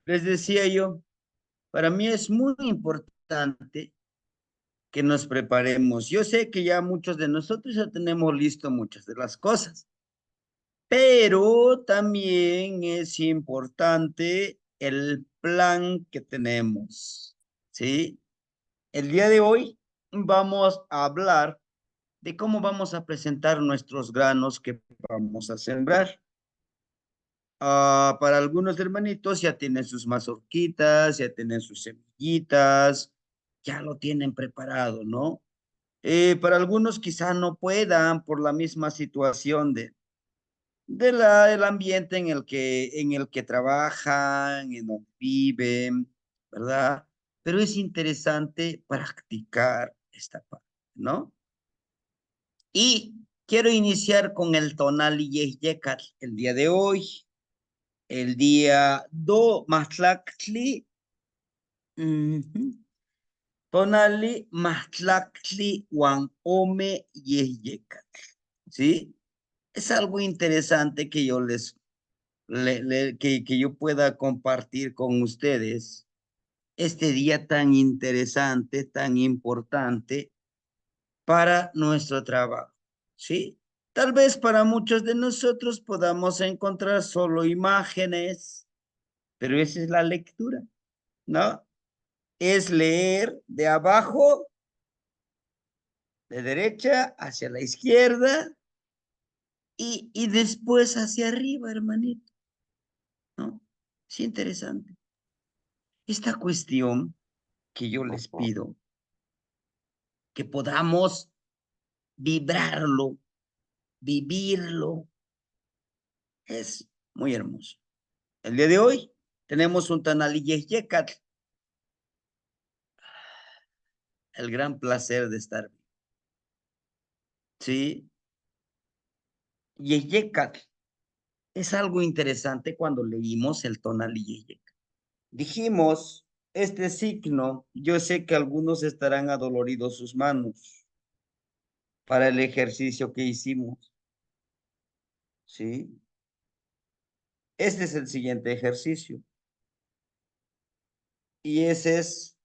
les decía yo, para mí es muy importante que nos preparemos. Yo sé que ya muchos de nosotros ya tenemos listo muchas de las cosas, pero también es importante el plan que tenemos, ¿sí? El día de hoy vamos a hablar de cómo vamos a presentar nuestros granos que vamos a sembrar. Para algunos hermanitos ya tienen sus mazorquitas, ya tienen sus semillitas, ya lo tienen preparado, ¿no? Para algunos quizá no puedan por la misma situación del ambiente en el que trabajan, en donde viven, ¿verdad? Pero es interesante practicar esta parte, ¿no? Y quiero iniciar con el tonal y el día de hoy, el día do matlactli, tonali matlactli wan ome yeyecatl, ¿sí? Es algo interesante que yo que yo pueda compartir con ustedes este día tan interesante, tan importante para nuestro trabajo, ¿sí? Tal vez para muchos de nosotros podamos encontrar solo imágenes, pero esa es la lectura, ¿no? Es leer de abajo, de derecha hacia la izquierda y después hacia arriba, hermanito, ¿no? Es interesante. Esta cuestión que yo les pido, que podamos vibrarlo, vivirlo, es muy hermoso. El día de hoy tenemos un Tanaliyeyecatl, el gran placer de estar. Sí, Yeyecatl es algo interesante cuando leímos el Tonaliyeyecatl. Dijimos, este signo, yo sé que algunos estarán adoloridos sus manos para el ejercicio que hicimos. Sí, este es el siguiente ejercicio. Y ese es,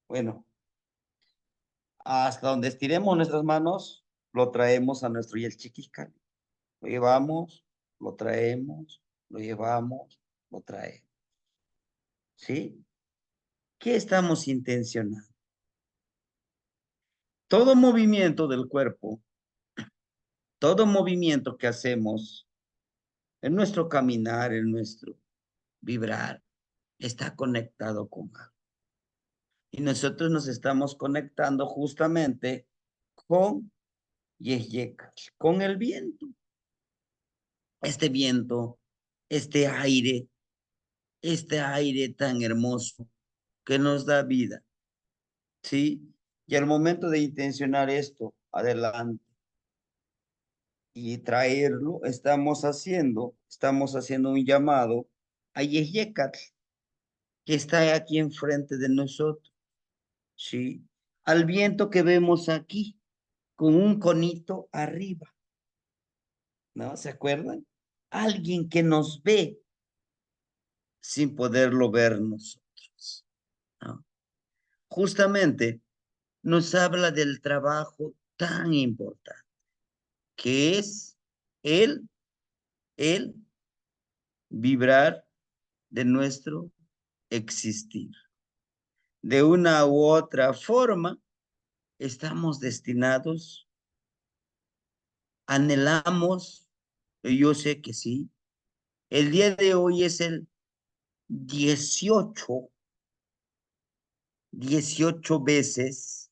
bueno, hasta donde estiremos nuestras manos, lo traemos a nuestro Yelchiquiscal. Lo llevamos, lo traemos, lo llevamos, lo traemos. ¿Sí? ¿Qué estamos intencionando? Todo movimiento del cuerpo, todo movimiento que hacemos en nuestro caminar, en nuestro vibrar, está conectado con algo. Y nosotros nos estamos conectando justamente con Yeyecatl, con el viento. Este viento, este aire tan hermoso que nos da vida, ¿sí? Y al momento de intencionar esto adelante y traerlo, estamos haciendo un llamado a Yeyecatl, que está aquí enfrente de nosotros, ¿sí? Al viento que vemos aquí, con un conito arriba, ¿no? ¿Se acuerdan? Alguien que nos ve sin poderlo ver nosotros, ¿no? Justamente nos habla del trabajo tan importante que es el, el vibrar de nuestro existir. De una u otra forma, estamos destinados, anhelamos, y yo sé que sí. El día de hoy es el 18, 18 veces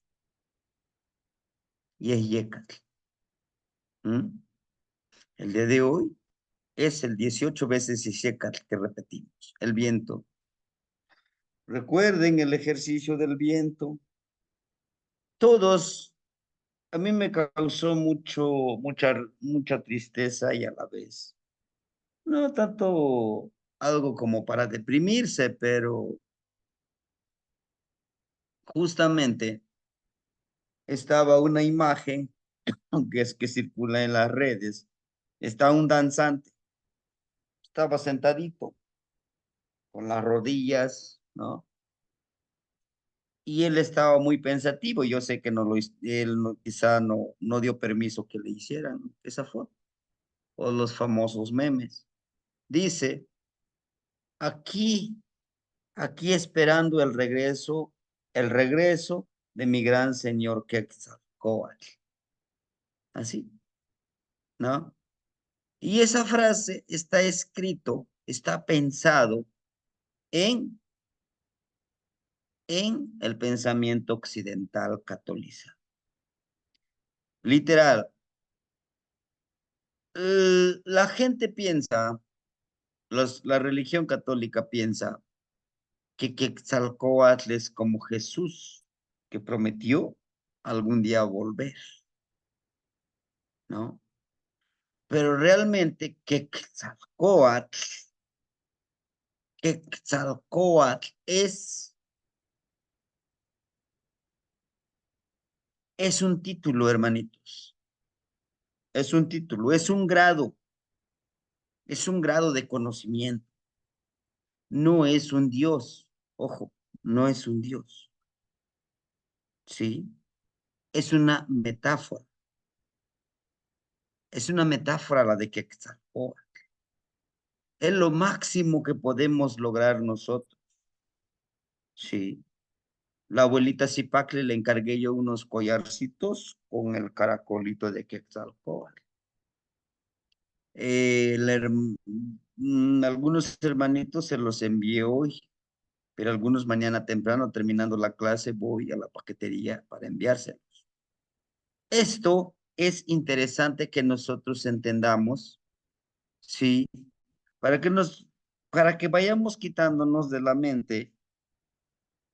y es Yecatl. El día de hoy es el 18 veces y Yecatl que repetimos, el viento. Recuerden el ejercicio del viento. Todos, a mí me causó mucha tristeza y a la vez, no tanto algo como para deprimirse, pero justamente estaba una imagen que es que circula en las redes. Está un danzante, estaba sentadito con las rodillas, ¿no? Y él estaba muy pensativo. Yo sé que no lo, él quizá no dio permiso que le hicieran esa foto. O los famosos memes. Dice, aquí, aquí esperando el regreso de mi gran señor Quetzalcóatl. Así, ¿no? Y esa frase está escrito, está pensado en, en el pensamiento occidental católico. Literal, la gente piensa, la religión católica piensa que Quetzalcóatl es como Jesús, que prometió algún día volver, ¿no? Pero realmente Quetzalcóatl es un título, hermanitos, es un título, es un grado de conocimiento, no es un Dios, ojo, no es un Dios, ¿sí? Es es una metáfora la de Quetzalcóatl, es lo máximo que podemos lograr nosotros, ¿sí? La abuelita Zipacle le encargué yo unos collarcitos con el caracolito de Quetzalcóatl. Algunos hermanitos se los envié hoy, pero algunos mañana temprano, terminando la clase, voy a la paquetería para enviárselos. Esto es interesante que nosotros entendamos, ¿sí? Para que para que vayamos quitándonos de la mente,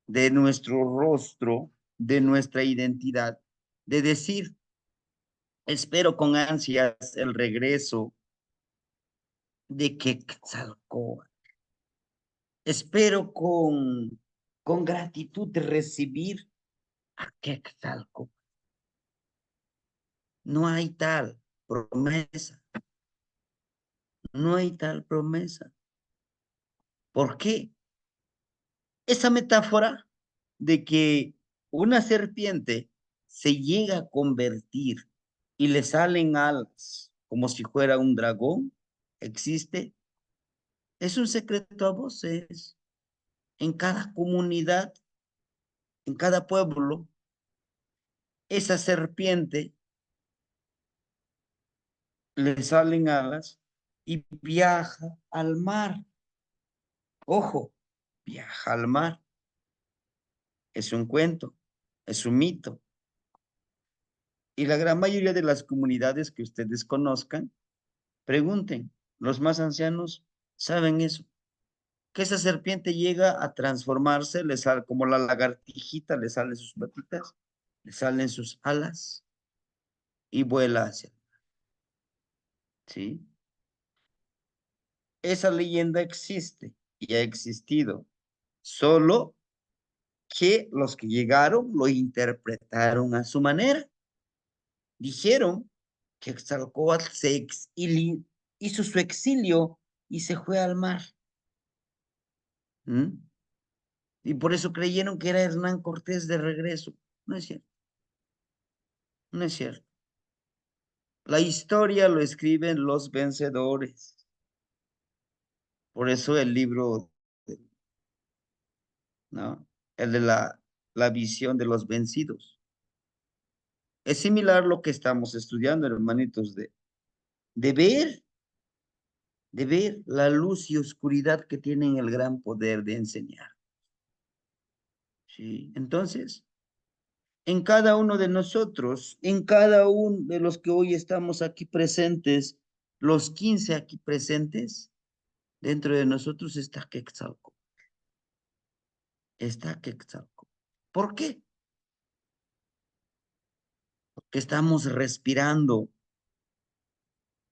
de nuestro rostro, de nuestra identidad, de decir, espero con ansias el regreso de Quetzalcóatl. Espero con gratitud de recibir a Quetzalcóatl. No hay tal promesa. No hay tal promesa. ¿Por qué? Esa metáfora de que una serpiente se llega a convertir y le salen alas como si fuera un dragón, existe. Es un secreto a voces. En cada comunidad, en cada pueblo, esa serpiente le salen alas y viaja al mar. Ojo, viaja al mar. Es un cuento, es un mito. Y la gran mayoría de las comunidades que ustedes conozcan, pregunten, los más ancianos saben eso, que esa serpiente llega a transformarse, le sale como la lagartijita, le salen sus patitas, le salen sus alas y vuela hacia, ¿sí? Esa leyenda existe y ha existido, solo que los que llegaron lo interpretaron a su manera. Dijeron que Quetzalcóatl hizo su exilio y se fue al mar. ¿Mm? Y por eso creyeron que era Hernán Cortés de regreso. No es cierto, no es cierto. La historia lo escriben los vencedores. Por eso el libro, ¿no? El de la visión de los vencidos. Es similar lo que estamos estudiando, hermanitos, de ver, de ver la luz y oscuridad que tienen el gran poder de enseñar. ¿Sí? Entonces, en cada uno de nosotros, en cada uno de los que hoy estamos aquí presentes, los 15 aquí presentes, dentro de nosotros está Quetzalcóatl. Está Quetzalcóatl. ¿Por qué? Porque estamos respirando.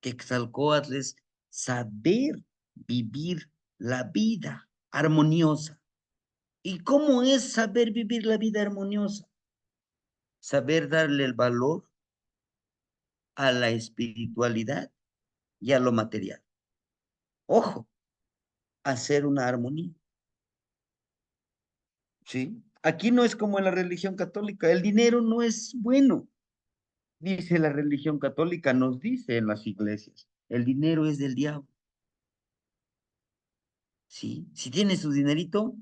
Quetzalcóatl es saber vivir la vida armoniosa. ¿Y cómo es saber vivir la vida armoniosa? Saber darle el valor a la espiritualidad y a lo material. Ojo, hacer una armonía. ¿sí? Aquí no es como en la religión católica, el dinero no es bueno, dice la religión católica, nos dice en las iglesias, el dinero es del diablo, ¿sí? Si tienes tu dinerito,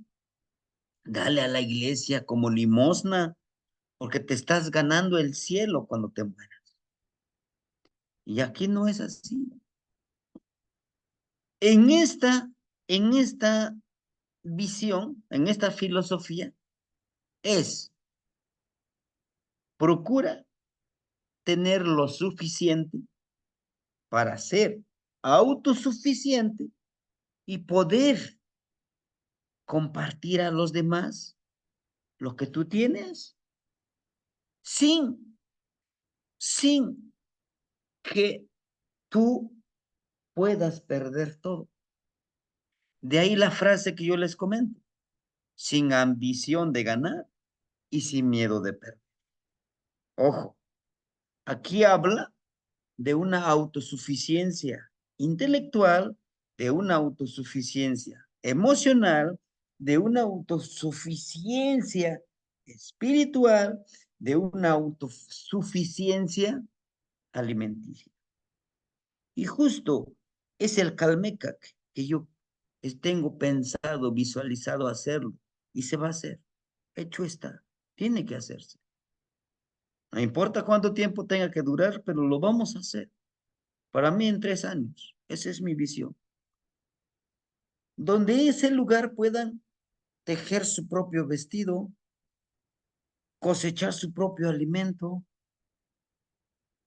dale a la iglesia como limosna, porque te estás ganando el cielo cuando te mueras. Y aquí no es así. En esta, en esta visión, en esta filosofía, es procura tener lo suficiente para ser autosuficiente y poder compartir a los demás lo que tú tienes sin, sin que tú puedas perder todo. De ahí la frase que yo les comento, sin ambición de ganar y sin miedo de perder. Ojo, aquí habla de una autosuficiencia intelectual, de una autosuficiencia emocional, de una autosuficiencia espiritual, de una autosuficiencia alimenticia. Y justo es el Calmecac que yo tengo pensado, visualizado hacerlo, y se va a hacer. Hecho está, tiene que hacerse. No importa cuánto tiempo tenga que durar, pero lo vamos a hacer. Para mí en 3 años. Esa es mi visión. Donde ese lugar puedan tejer su propio vestido, cosechar su propio alimento,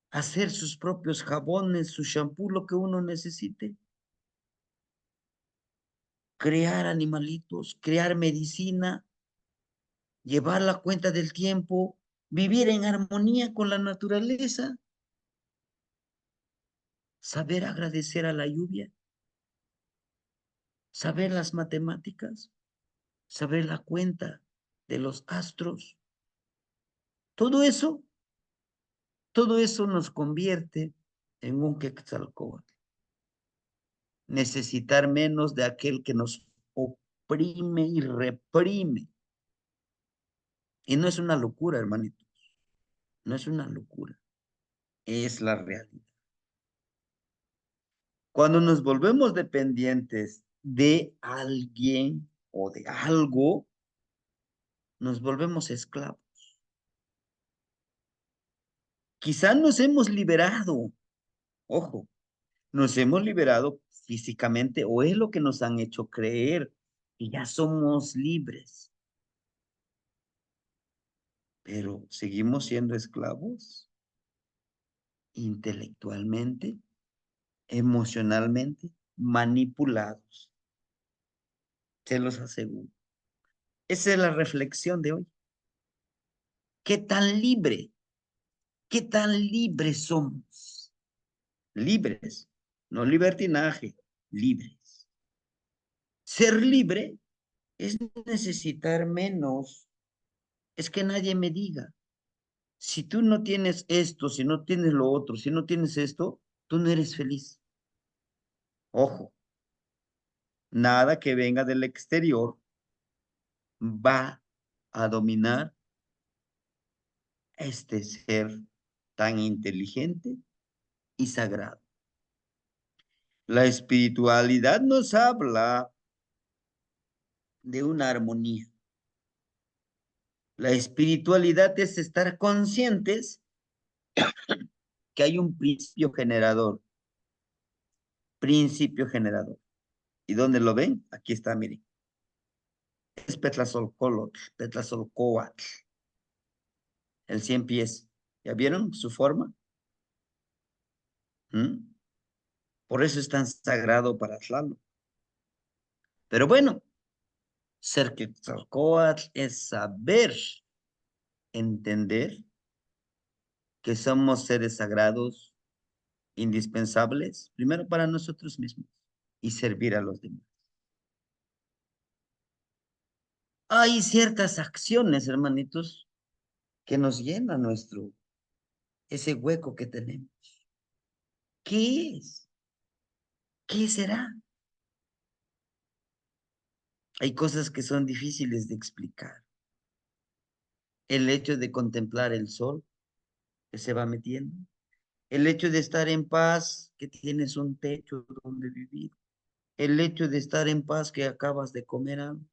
hacer sus propios jabones, su shampoo, lo que uno necesite. Crear animalitos, crear medicina, llevar la cuenta del tiempo, vivir en armonía con la naturaleza, saber agradecer a la lluvia, saber las matemáticas, saber la cuenta de los astros. Todo eso nos convierte en un Quetzalcóatl. Necesitar menos de aquel que nos oprime y reprime. Y no es una locura, hermanito. No es una locura. Es la realidad. Cuando nos volvemos dependientes de alguien o de algo, nos volvemos esclavos. Quizá nos hemos liberado, ojo, nos hemos liberado físicamente o es lo que nos han hecho creer y ya somos libres, pero seguimos siendo esclavos intelectualmente, emocionalmente, manipulados, se los aseguro. Esa es la reflexión de hoy. ¿Qué tan libre, qué tan libres somos? Libres, no libertinaje, libres. Ser libre es necesitar menos, es que nadie me diga, si tú no tienes esto, si no tienes lo otro, si no tienes esto, tú no eres feliz. Ojo, nada que venga del exterior va a dominar este ser tan inteligente y sagrado. La espiritualidad nos habla de una armonía. La espiritualidad es estar conscientes que hay un principio generador. Principio generador. ¿Y dónde lo ven? Aquí está, miren. Es Petlazolcolotl, Petlazolcoatl, el 100 pies. ¿Ya vieron su forma? ¿Mm? Por eso es tan sagrado para Tlaloc. Pero bueno, ser Quetzalcóatl es saber entender que somos seres sagrados, indispensables, primero para nosotros mismos y servir a los demás. Hay ciertas acciones, hermanitos, que nos llenan ese hueco que tenemos. ¿Qué es? ¿Qué será? Hay cosas que son difíciles de explicar. el hecho de contemplar el sol que se va metiendo, el hecho de estar en paz, que tienes un techo donde vivir, el hecho de estar en paz, que acabas de comer algo,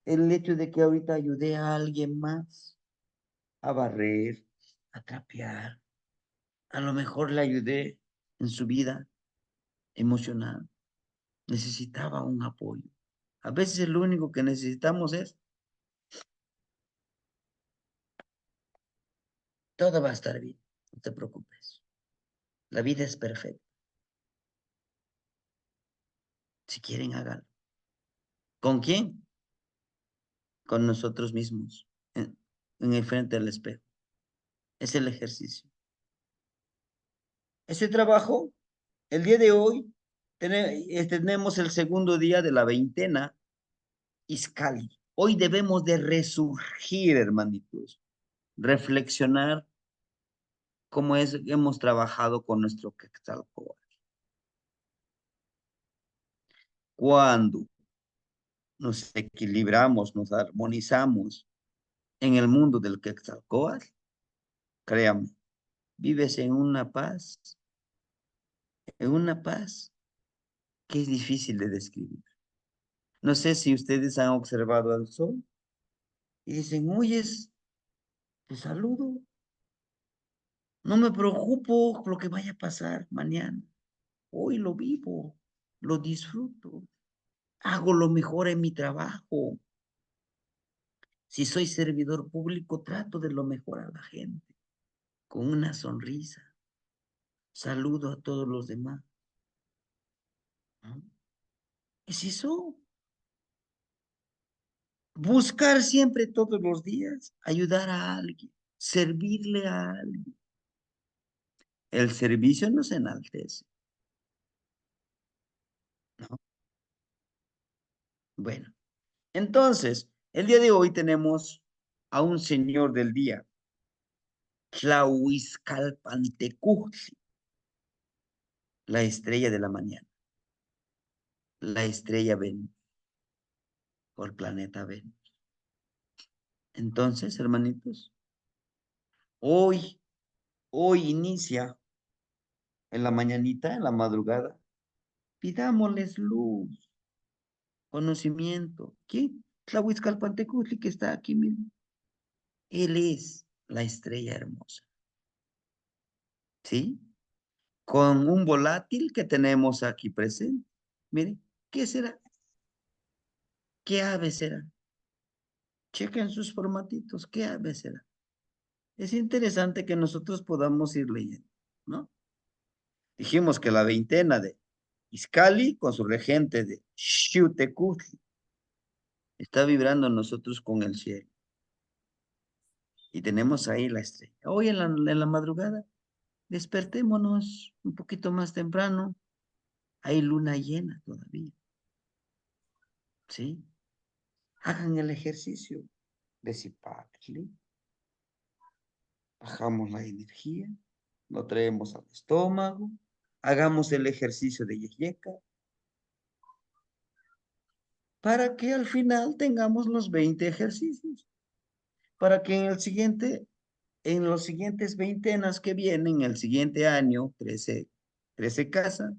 el hecho de que ahorita ayudé a alguien más a barrer, a trapear, a lo mejor le ayudé en su vida emocional, necesitaba un apoyo. A veces lo único que necesitamos es, todo va a estar bien, no te preocupes, la vida es perfecta, si quieren háganlo. ¿Con quién? Con nosotros mismos, en el frente del espejo. Es el ejercicio. Ese trabajo, el día de hoy, tenemos el segundo día de la veintena Iscali. Hoy debemos de resurgir, hermanitos, reflexionar cómo hemos trabajado con nuestro Quetzalcóatl. Cuando nos equilibramos, nos armonizamos en el mundo del Quetzalcóatl, créame, vives en una paz que es difícil de describir. No sé si ustedes han observado al sol y dicen, oyes, te saludo, no me preocupo por lo que vaya a pasar mañana. Hoy lo vivo, lo disfruto, hago lo mejor en mi trabajo. Si soy servidor público, trato de lo mejor a la gente, con una sonrisa. Saludo a todos los demás, ¿no? Es eso. Buscar siempre todos los días, ayudar a alguien, servirle a alguien. El servicio nos enaltece, ¿no? Bueno, entonces, el día de hoy tenemos a un señor del día, Tlahuizcalpantecutli, la estrella de la mañana, la estrella Venus, o el planeta Venus. Entonces, hermanitos, hoy, hoy inicia en la mañanita, en la madrugada, pidámosles luz, conocimiento. ¿Quién? Tlahuizcalpantecutli, que está aquí mismo. Él es la estrella hermosa, ¿sí? Con un volátil que tenemos aquí presente. Miren, ¿qué será? ¿Qué ave será? Chequen sus formatitos, ¿qué ave será? Es interesante que nosotros podamos ir leyendo, ¿no? Dijimos que la veintena de Iscali con su regente de Xiuhtecuhtli está vibrando nosotros con el cielo. Y tenemos ahí la estrella. Hoy en la madrugada, despertémonos un poquito más temprano. Hay luna llena todavía, ¿sí? Hagan el ejercicio de Zipacli, bajamos la energía, lo traemos al estómago, hagamos el ejercicio de Yeyeka, para que al final tengamos los 20 ejercicios, para que en los siguientes veintenas que vienen, el siguiente año, 13 casas,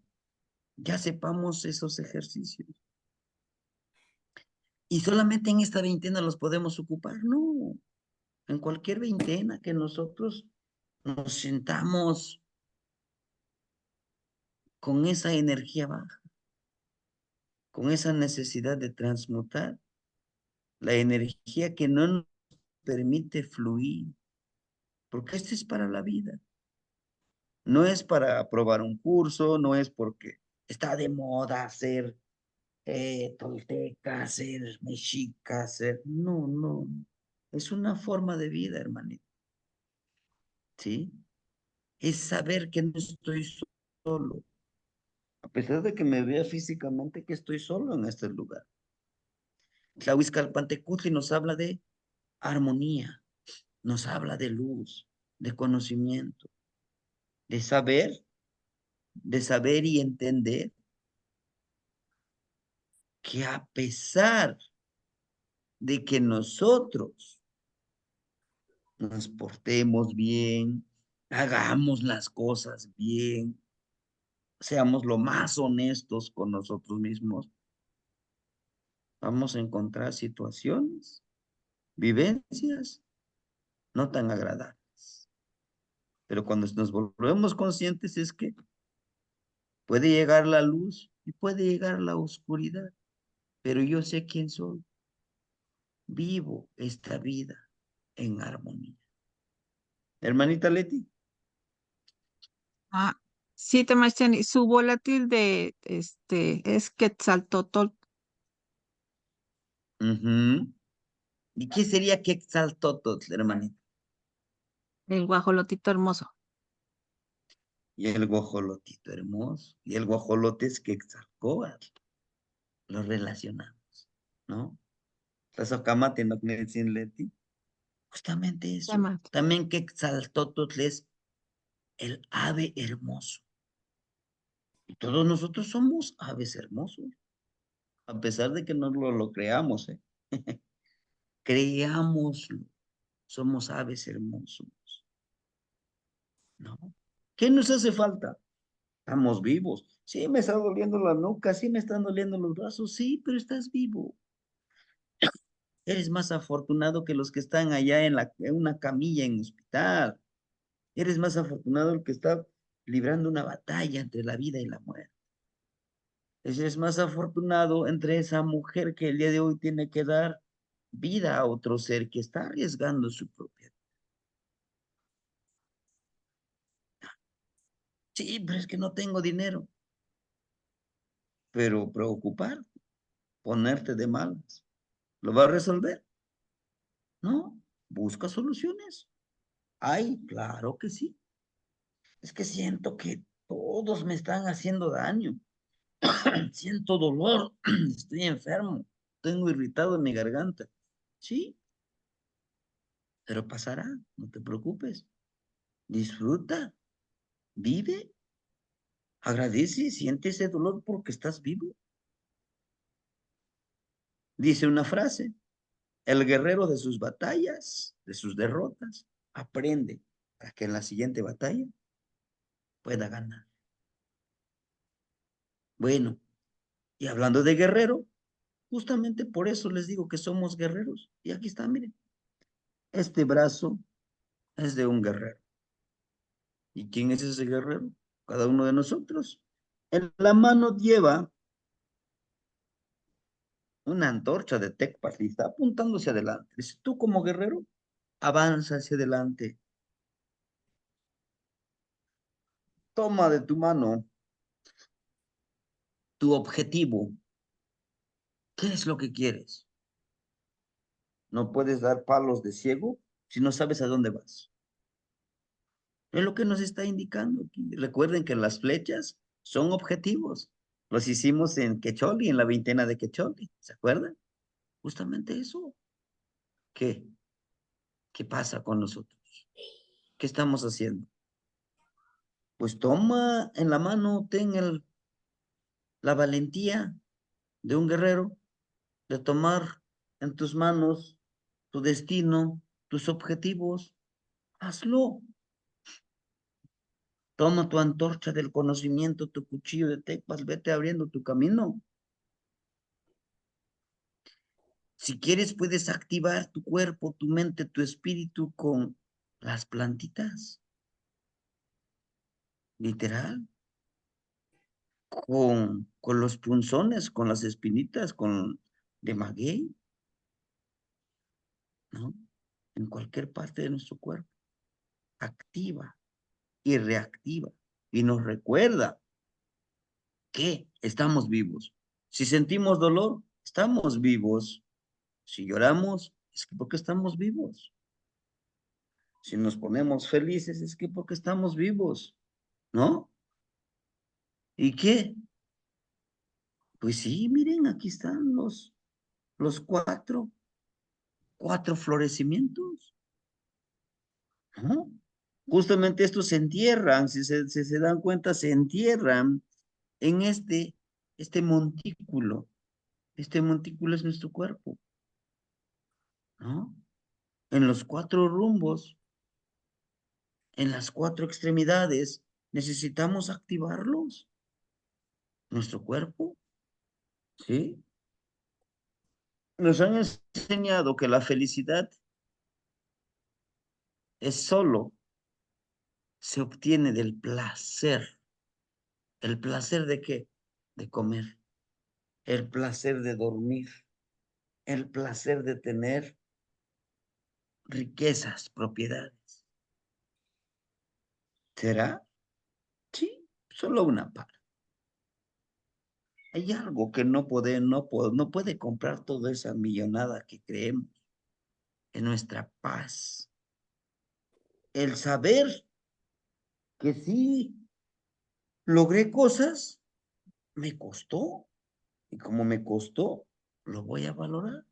ya sepamos esos ejercicios. Y solamente en esta veintena los podemos ocupar, no, en cualquier veintena que nosotros nos sentamos con esa energía baja, con esa necesidad de transmutar la energía que no nos permite fluir, porque esto es para la vida, no es para aprobar un curso, no es porque está de moda ser tolteca, ser mexica, ser... No, no, es una forma de vida, hermanito, ¿sí? Es saber que no estoy solo, a pesar de que me vea físicamente que estoy solo en este lugar. Tlahuizcalpantecutli nos habla de armonía, nos habla de luz, de conocimiento, de saber, de saber y entender que a pesar de que nosotros nos portemos bien, hagamos las cosas bien, seamos lo más honestos con nosotros mismos, vamos a encontrar situaciones, vivencias no tan agradables. Pero cuando nos volvemos conscientes es que puede llegar la luz y puede llegar la oscuridad, pero yo sé quién soy. Vivo esta vida en armonía. Hermanita Leti. Ah, sí, Temachani, su volátil de es Quetzaltóatl, Ujú. ¿Y qué sería Quetzaltóatl, hermanita? el guajolotito hermoso. Y el guajolotito hermoso. Y el guajolote es Quetzalcóatl. Lo relacionamos, ¿no? La socamate no sin Leti. Justamente eso. Llama. También Quetzaltóatl es el ave hermoso. Y todos nosotros somos aves hermosos, a pesar de que no lo creamos, ¿eh? Creámoslo. Somos aves hermosos, ¿no? ¿Qué nos hace falta? Estamos vivos. Sí, me está doliendo la nuca, sí me están doliendo los brazos, sí, pero estás vivo. Eres más afortunado que los que están allá en una camilla en hospital. Eres más afortunado el que está librando una batalla entre la vida y la muerte. Eres más afortunado entre esa mujer que el día de hoy tiene que dar vida a otro ser que está arriesgando su propia vida. Sí, pero es que no tengo dinero. Pero preocupar, ponerte de malas, ¿lo va a resolver? No, busca soluciones. Ay, claro que sí. Es que siento que todos me están haciendo daño. Siento dolor, estoy enfermo, tengo irritado en mi garganta. Sí, pero pasará, no te preocupes. Disfruta, vive, agradece, siente ese dolor porque estás vivo. Dice una frase, el guerrero de sus batallas, de sus derrotas, aprende para que en la siguiente batalla pueda ganar. Bueno, y hablando de guerrero, justamente por eso les digo que somos guerreros. Y aquí está, miren, este brazo es de un guerrero. ¿Y quién es ese guerrero? Cada uno de nosotros. En la mano lleva una antorcha de Tecpas y está apuntando hacia adelante. Dice, tú como guerrero, avanza hacia adelante. Toma de tu mano tu objetivo. ¿Qué es lo que quieres? No puedes dar palos de ciego si no sabes a dónde vas. Es lo que nos está indicando aquí. Recuerden que las flechas son objetivos. Los hicimos en Quecholi, en la veintena de Quecholi. ¿Se acuerdan? Justamente eso. ¿Qué? ¿Qué pasa con nosotros? ¿Qué estamos haciendo? Pues toma en la mano, la valentía de un guerrero de tomar en tus manos tu destino, tus objetivos. Hazlo. Toma tu antorcha del conocimiento, tu cuchillo de tecpas, vete abriendo tu camino. Si quieres, puedes activar tu cuerpo, tu mente, tu espíritu con las plantitas, literal, con los punzones, con las espinitas, con de maguey, ¿no? En cualquier parte de nuestro cuerpo. Activa y reactiva. Y nos recuerda que estamos vivos. Si sentimos dolor, estamos vivos. Si lloramos, es que porque estamos vivos. Si nos ponemos felices, es que porque estamos vivos, ¿no? ¿Y qué? Pues sí, miren, aquí están los cuatro florecimientos, ¿no? Justamente estos se entierran, si se dan cuenta, se entierran en este montículo. Este montículo es nuestro cuerpo, ¿no? en los 4 rumbos, en las 4 extremidades, necesitamos activarlos. Nuestro cuerpo, ¿sí? Nos han enseñado que la felicidad es solo, se obtiene del placer. ¿El placer de qué? De comer. El placer de dormir. El placer de tener riquezas, propiedades. ¿Será? Sí, solo una parte. Hay algo que no puede comprar toda esa millonada que creemos en nuestra paz. El saber que sí logré cosas, me costó. Y como me costó, lo voy a valorar.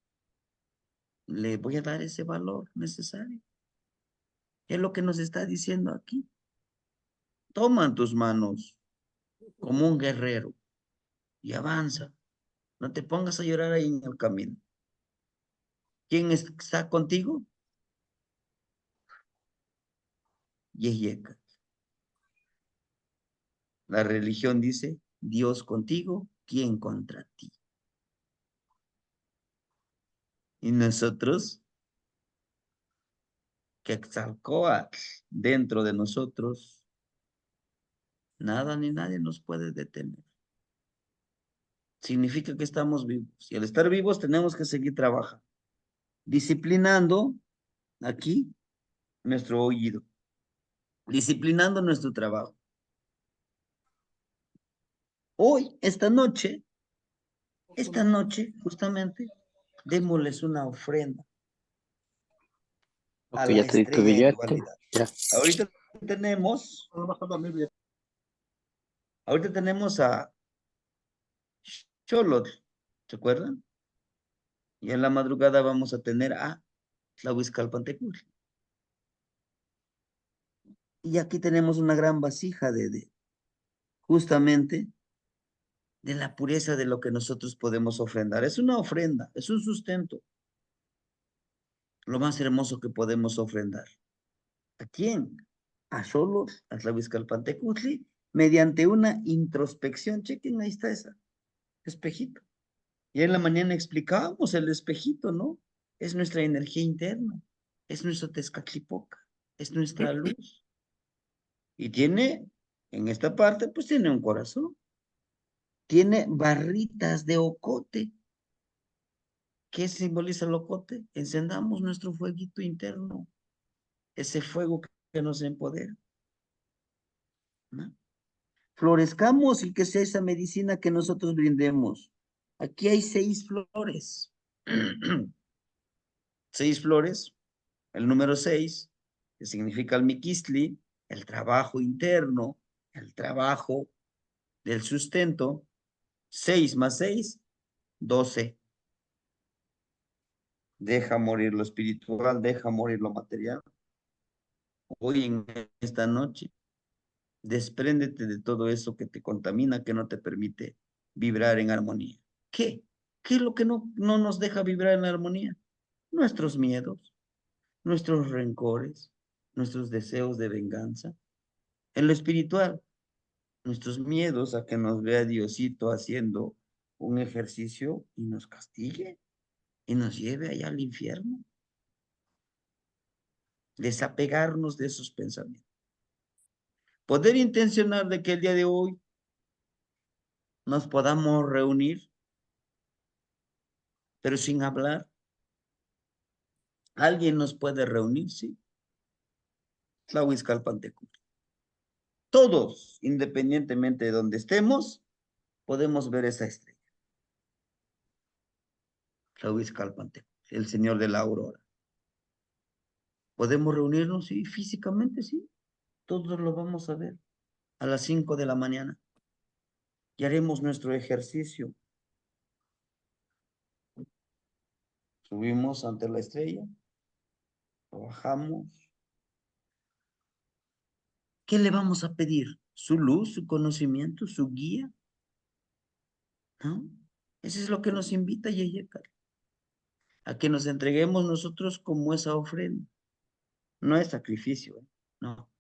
Le voy a dar ese valor necesario. Es lo que nos está diciendo aquí. Toma en tus manos como un guerrero y avanza. No te pongas a llorar ahí en el camino. ¿Quién está contigo? Yeyeka. La religión dice, Dios contigo, ¿quién contra ti? Y nosotros, Quetzalcóatl, dentro de nosotros, nada ni nadie nos puede detener. Significa que estamos vivos. Y al estar vivos tenemos que seguir trabajando, disciplinando aquí nuestro oído, disciplinando nuestro trabajo. Hoy, esta noche, justamente, démosles una ofrenda a Ok, la ya te di tu estrella de billete. dualidad. Ya. Tenemos, ahorita tenemos a Xolotl, ¿se acuerdan? Y en la madrugada vamos a tener a Tlahuizcalpantecutli. Y aquí tenemos una gran vasija justamente de la pureza de lo que nosotros podemos ofrendar. Es una ofrenda, es un sustento, lo más hermoso que podemos ofrendar. ¿A quién? A Xolotl, a Tlahuizcalpantecutli, mediante una introspección. Chequen, ahí está esa espejito. Y en la mañana explicábamos el espejito, ¿no? Es nuestra energía interna, es nuestro Tezcatlipoca, es nuestra luz. Y tiene, en esta parte, pues tiene un corazón, tiene barritas de ocote. ¿Qué simboliza el ocote? Encendamos nuestro fueguito interno, ese fuego que nos empodera, ¿no? Florezcamos y que sea esa medicina que nosotros brindemos. Aquí hay 6 flores. 6 flores. El número 6, que significa el miquistli, el trabajo interno, el trabajo del sustento. 6 más 6, 12. Deja morir lo espiritual, deja morir lo material. Hoy en esta noche, despréndete de todo eso que te contamina, que no te permite vibrar en armonía. ¿Qué? ¿Qué es lo que no nos deja vibrar en armonía? Nuestros miedos, nuestros rencores, nuestros deseos de venganza. En lo espiritual, nuestros miedos a que nos vea Diosito haciendo un ejercicio y nos castigue y nos lleve allá al infierno. Desapegarnos de esos pensamientos. Poder intencionar de que el día de hoy nos podamos reunir, pero sin hablar. Alguien nos puede reunir, sí. Tlahuizcalpantecutli. Todos, independientemente de donde estemos, podemos ver esa estrella. Tlahuizcalpantecutli, el señor de la aurora. ¿Podemos reunirnos? Sí, físicamente, sí. Todos lo vamos a ver a las 5 de la mañana. Y haremos nuestro ejercicio. Subimos ante la estrella, trabajamos. ¿Qué le vamos a pedir? Su luz, su conocimiento, su guía, ¿no? Eso es lo que nos invita Yeyekar. a que nos entreguemos nosotros como esa ofrenda. No es sacrificio, ¿eh? No.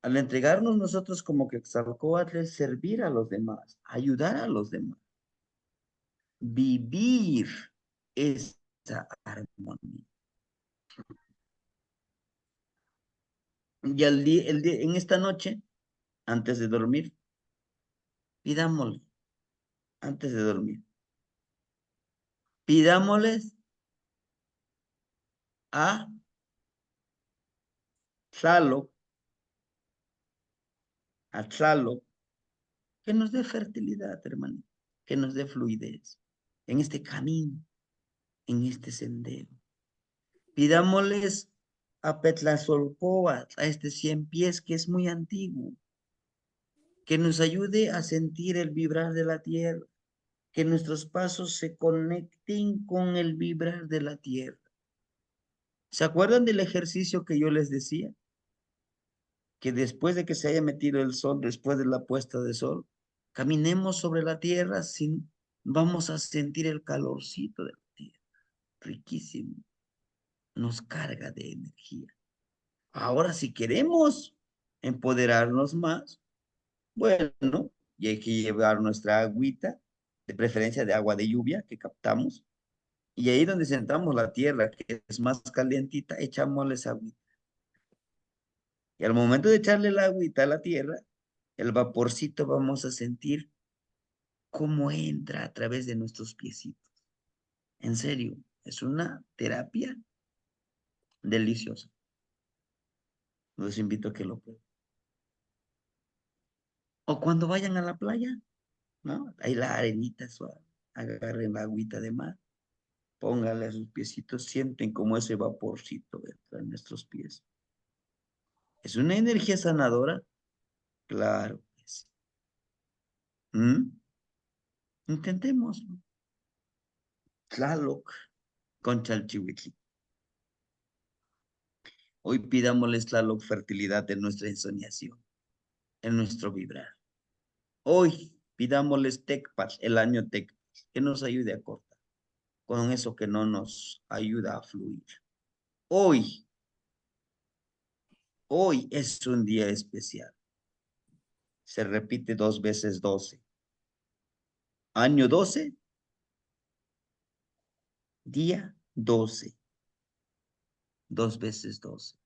Al entregarnos nosotros como que Quetzalcóatl es servir a los demás, ayudar a los demás, vivir esa armonía. Y en esta noche, antes de dormir, pidámosle, antes de dormir, pidámosles a Tlaloc, a Tlaloc, que nos dé fertilidad, hermano, que nos dé fluidez en este camino, en este sendero. Pidámosles a Petlazolcóatl, a este 100 pies que es muy antiguo, que nos ayude a sentir el vibrar de la tierra, que nuestros pasos se conecten con el vibrar de la tierra. ¿Se acuerdan del ejercicio que yo les decía? Que después de que se haya metido el sol, después de la puesta de sol, caminemos sobre la tierra sin, vamos a sentir el calorcito de la tierra, riquísimo, nos carga de energía. Ahora, si queremos empoderarnos más, bueno, y hay que llevar nuestra agüita, de preferencia de agua de lluvia que captamos, y ahí donde sentamos la tierra, que es más calientita, echámosle esa agüita. Y al momento de echarle la agüita a la tierra, el vaporcito vamos a sentir cómo entra a través de nuestros piecitos. En serio, es una terapia deliciosa. Los invito a que lo prueben. O cuando vayan a la playa, ¿no? Ahí la arenita suave, agarren la agüita de mar, pónganle a sus piecitos, sienten como ese vaporcito entra en nuestros pies. ¿Es una energía sanadora? Claro que sí. ¿Mm? Intentémoslo. Tlaloc con Chalchihuitl. Hoy pidámosles Tlaloc fertilidad en nuestra ensoñación, en nuestro vibrar. Hoy pidámosles Tecpat, el año Tecpat, que nos ayude a cortar con eso que no nos ayuda a fluir. Hoy, hoy es un día especial. Se repite 2 veces 12. Año 12, día 12. 2 veces 12.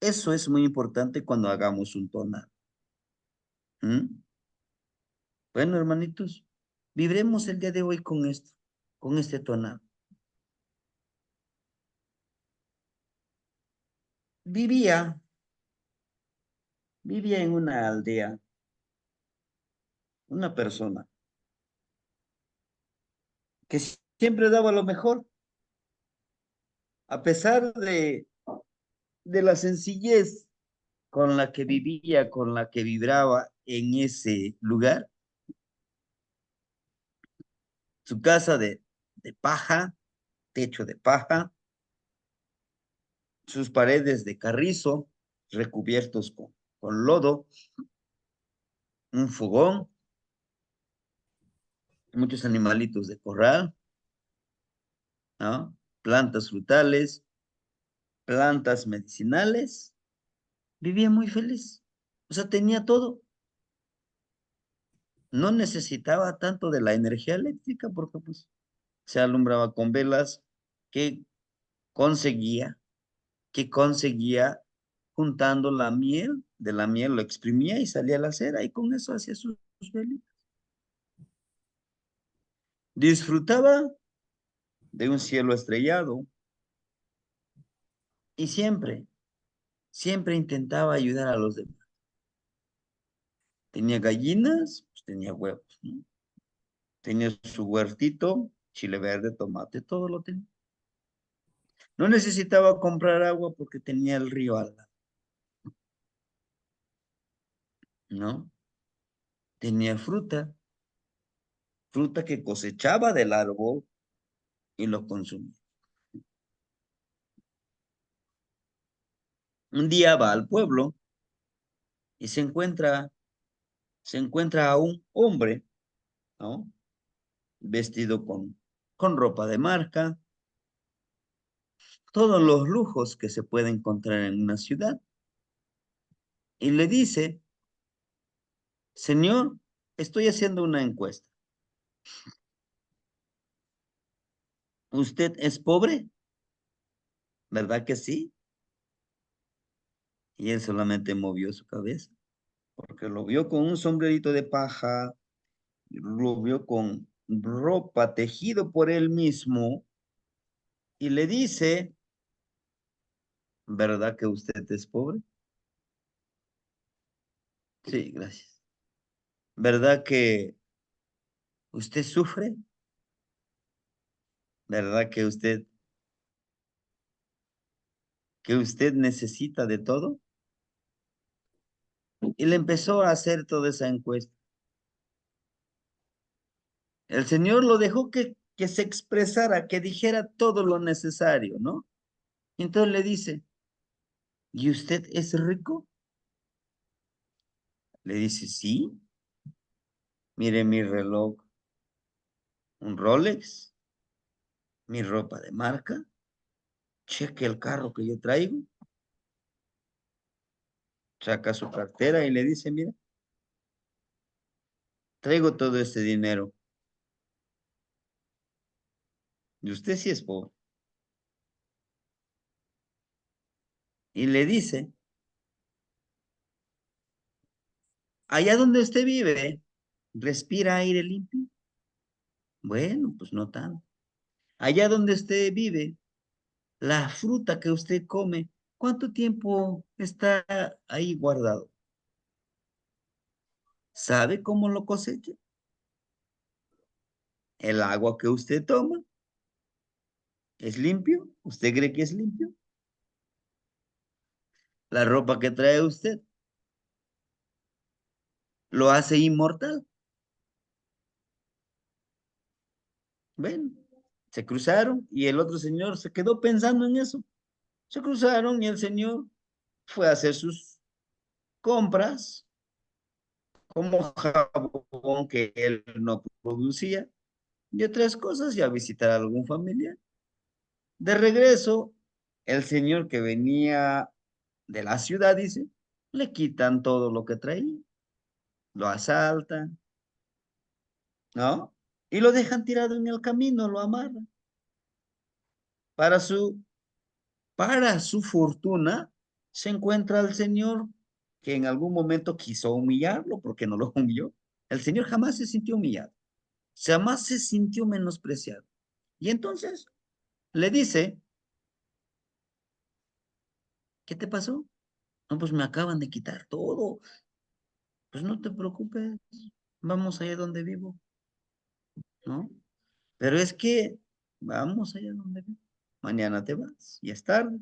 Eso es muy importante cuando hagamos un tonal. ¿Mm? Bueno, hermanitos, vibremos el día de hoy con esto, con este tonal. Vivía, vivía en una aldea una persona que siempre daba lo mejor, a pesar de la sencillez con la que vivía, con la que vibraba en ese lugar. Su casa de paja, techo de paja, sus paredes de carrizo recubiertos con lodo, un fogón, muchos animalitos de corral, ¿no? Plantas frutales, plantas medicinales. Vivía muy feliz. O sea, tenía todo. No necesitaba tanto de la energía eléctrica porque pues se alumbraba con velas que conseguía, que conseguía juntando la miel, de la miel lo exprimía y salía a la cera y con eso hacía sus velitas. Disfrutaba de un cielo estrellado y siempre, siempre intentaba ayudar a los demás. Tenía gallinas, pues tenía huevos, ¿no? Tenía su huertito, chile verde, tomate, todo lo tenía. No necesitaba comprar agua porque tenía el río al lado, ¿no? Tenía fruta, fruta que cosechaba del árbol y lo consumía. Un día va al pueblo y se encuentra a un hombre, ¿no? Vestido con ropa de marca, todos los lujos que se puede encontrar en una ciudad. Y le dice, señor, estoy haciendo una encuesta. ¿Usted es pobre? ¿Verdad que sí? Y él solamente movió su cabeza, porque lo vio con un sombrerito de paja, lo vio con ropa tejido por él mismo y le dice, ¿verdad que usted es pobre? Sí, gracias. ¿Verdad que usted sufre? ¿Verdad que usted necesita de todo? Y le empezó a hacer toda esa encuesta. El Señor lo dejó que se expresara, que dijera todo lo necesario, ¿no? Y entonces le dice, ¿y usted es rico? Le dice, sí, mire mi reloj, un Rolex, mi ropa de marca, cheque el carro que yo traigo, saca su cartera y le dice, mira, traigo todo este dinero y usted sí es pobre. Y le dice, allá donde usted vive, respira aire limpio. Bueno, pues no tanto. Allá donde usted vive, la fruta que usted come, ¿cuánto tiempo está ahí guardado? ¿Sabe cómo lo cosecha? El agua que usted toma, ¿es limpio? ¿Usted cree que es limpio? La ropa que trae usted, ¿lo hace inmortal? Bueno, se cruzaron y el otro señor se quedó pensando en eso. Se cruzaron y el señor fue a hacer sus compras como jabón que él no producía y otras cosas y a visitar a algún familiar. De regreso, el señor que venía de la ciudad, dice, le quitan todo lo que traía, lo asaltan, ¿no? Y lo dejan tirado en el camino, lo amarran. Para su, para su fortuna, se encuentra el señor que en algún momento quiso humillarlo porque no lo humilló. El señor jamás se sintió humillado, jamás se sintió menospreciado. Y entonces le dice, ¿qué te pasó? No, pues me acaban de quitar todo. Pues no te preocupes, vamos allá donde vivo, ¿no? Pero es que vamos allá donde vivo. Mañana te vas, y es tarde.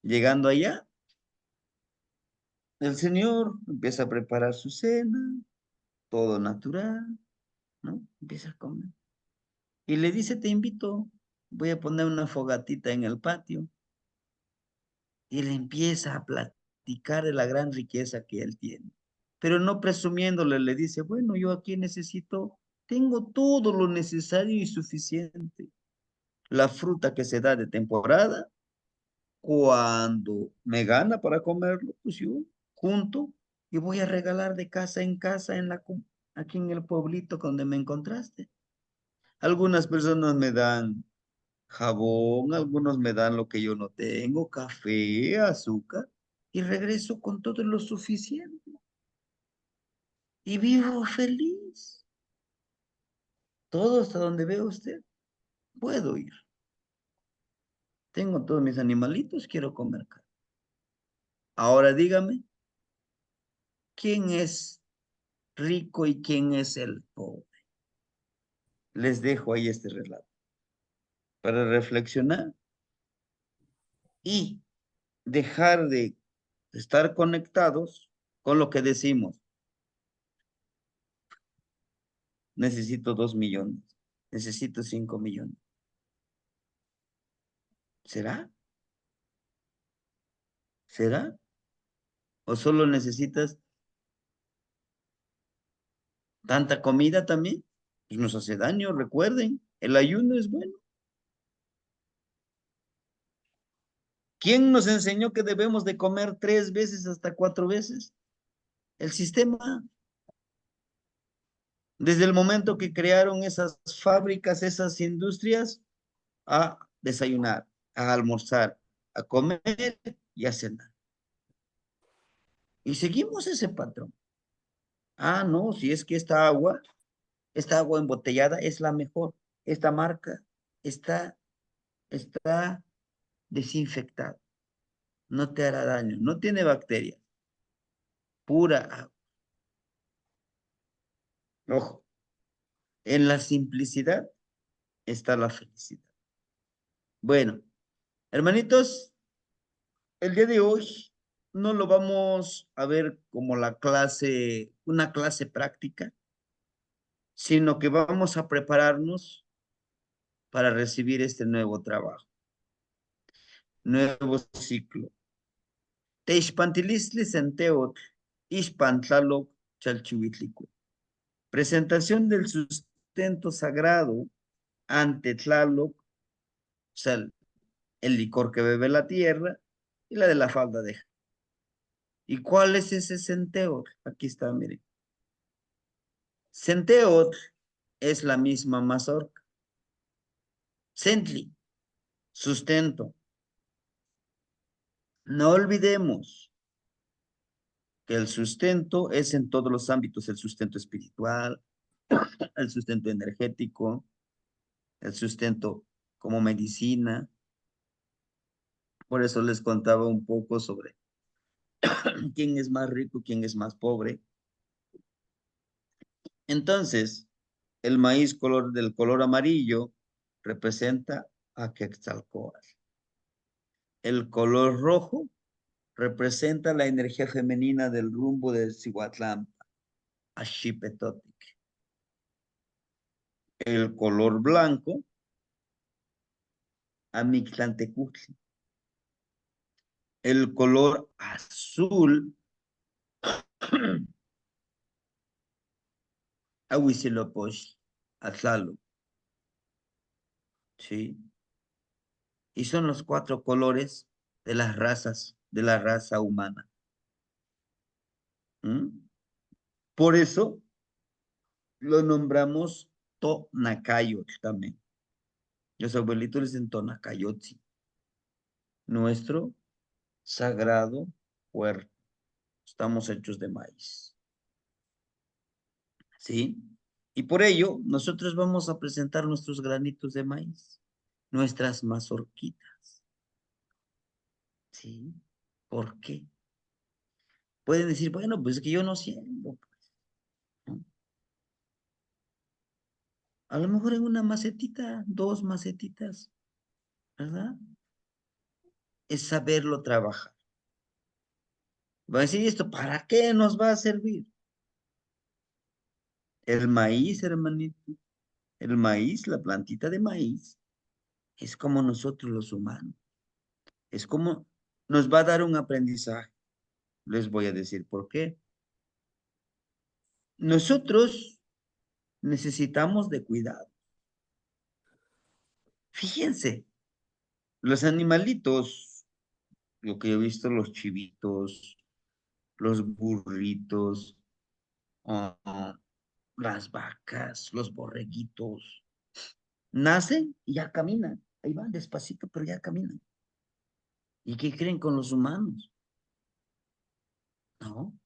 Llegando allá, el señor empieza a preparar su cena, todo natural, ¿no? Empieza a comer. Y le dice, te invito, voy a poner una fogatita en el patio. Y le empieza a platicar de la gran riqueza que él tiene. Pero no presumiéndole, le dice, bueno, yo aquí necesito, tengo todo lo necesario y suficiente. La fruta que se da de temporada, cuando me gana para comerlo, pues yo junto y voy a regalar de casa en casa aquí en el pueblito donde me encontraste. Algunas personas me dan jabón, algunos me dan lo que yo no tengo, café, azúcar, y regreso con todo lo suficiente y vivo feliz. Todo hasta donde veo usted, puedo ir. Tengo todos mis animalitos, quiero comer carne. Ahora dígame, ¿quién es rico y quién es el pobre? Les dejo ahí este relato para reflexionar y dejar de estar conectados con lo que decimos. Necesito 2 millones, necesito 5 millones. ¿Será? ¿Será? ¿O solo necesitas tanta comida también? Pues nos hace daño, recuerden, el ayuno es bueno. ¿Quién nos enseñó que debemos de comer 3 veces hasta 4 veces? El sistema. Desde el momento que crearon esas fábricas, esas industrias, a desayunar, a almorzar, a comer y a cenar. Y seguimos ese patrón. Ah, no, si es que esta agua embotellada es la mejor. Esta marca está desinfectada. No te hará daño, no tiene bacterias. Pura agua. Ojo, en la simplicidad está la felicidad. Bueno, hermanitos, el día de hoy no lo vamos a ver como una clase práctica, sino que vamos a prepararnos para recibir este nuevo trabajo, nuevo ciclo. Teixpantilistli centeot, Ixpantlaloc chalchihuitlicu. Presentación del sustento sagrado ante Tlaloc, o sea, el licor que bebe la tierra y la de la falda de. ¿Y cuál es ese centeot? Aquí está, miren. Centeot es la misma mazorca. Centli, sustento. No olvidemos que el sustento es en todos los ámbitos, el sustento espiritual, el sustento energético, el sustento como medicina. Por eso les contaba un poco sobre quién es más rico, quién es más pobre. Entonces, el maíz del color amarillo representa a Quetzalcóatl. El color rojo representa la energía femenina del rumbo del Cihuatlán, a Xipetotic. El color blanco, a Mictlantecutli. El color azul, a Huitzilopochtli, a Tlaloc. ¿Sí? Y son los 4 colores de las razas, de la raza humana. ¿Mm? Por eso lo nombramos Tonacayot también. Los abuelitos les dicen Tonacayotzi, nuestro sagrado cuerpo. Estamos hechos de maíz. ¿Sí? Y por ello, nosotros vamos a presentar nuestros granitos de maíz, nuestras mazorquitas. ¿Sí? ¿Por qué? Pueden decir, bueno, pues es que yo no siento. ¿No? A lo mejor en una macetita, 2 macetitas, ¿verdad? Es saberlo trabajar. Va a decir esto, ¿para qué nos va a servir? El maíz, hermanito, el maíz, la plantita de maíz, es como nosotros los humanos. Es como nos va a dar un aprendizaje. Les voy a decir por qué. Nosotros necesitamos de cuidado. Fíjense, los animalitos, lo que he visto, los chivitos, los burritos, ah, las vacas, los borreguitos, nacen y ya caminan. Ahí van despacito, pero ya caminan. ¿Y qué creen con los humanos? No.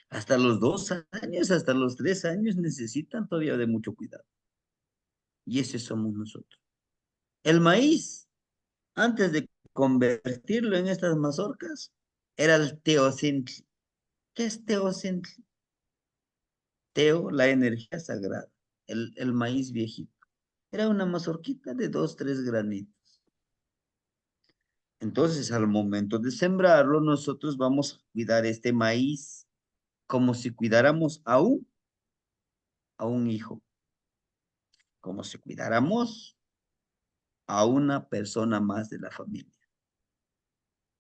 Hasta los 2 años, hasta los 3 años necesitan todavía de mucho cuidado. Y ese somos nosotros. El maíz, antes de convertirlo en estas mazorcas, era el teocintli. ¿Qué es teocintli? Teo, la energía sagrada, el maíz viejito. Era una mazorquita de 2, 3 granitos. Entonces, al momento de sembrarlo, nosotros vamos a cuidar este maíz como si cuidáramos a un hijo, como si cuidáramos a una persona más de la familia,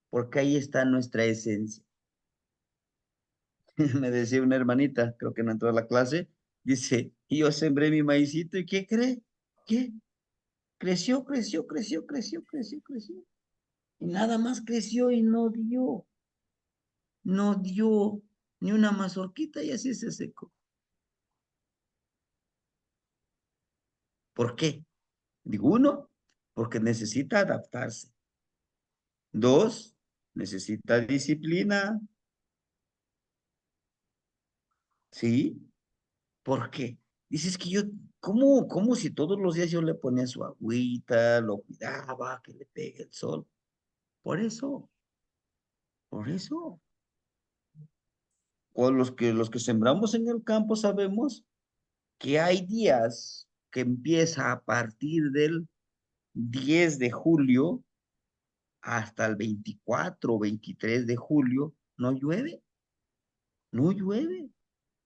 porque ahí está nuestra esencia. Me decía una hermanita, creo que no entró a la clase, dice, y yo sembré mi maicito, ¿y qué cree? ¿Qué? Creció, creció, creció, creció, creció, creció. Y nada más creció y no dio ni una mazorquita y así se secó. ¿Por qué? Digo, uno, porque necesita adaptarse. Dos, necesita disciplina. ¿Sí? ¿Por qué? Dices que yo, ¿cómo si todos los días yo le ponía su agüita, lo cuidaba, que le pegue el sol? Por eso, por eso. O los que sembramos en el campo sabemos que hay días que empieza a partir del 10 de julio hasta el 24 o 23 de julio, no llueve, no llueve.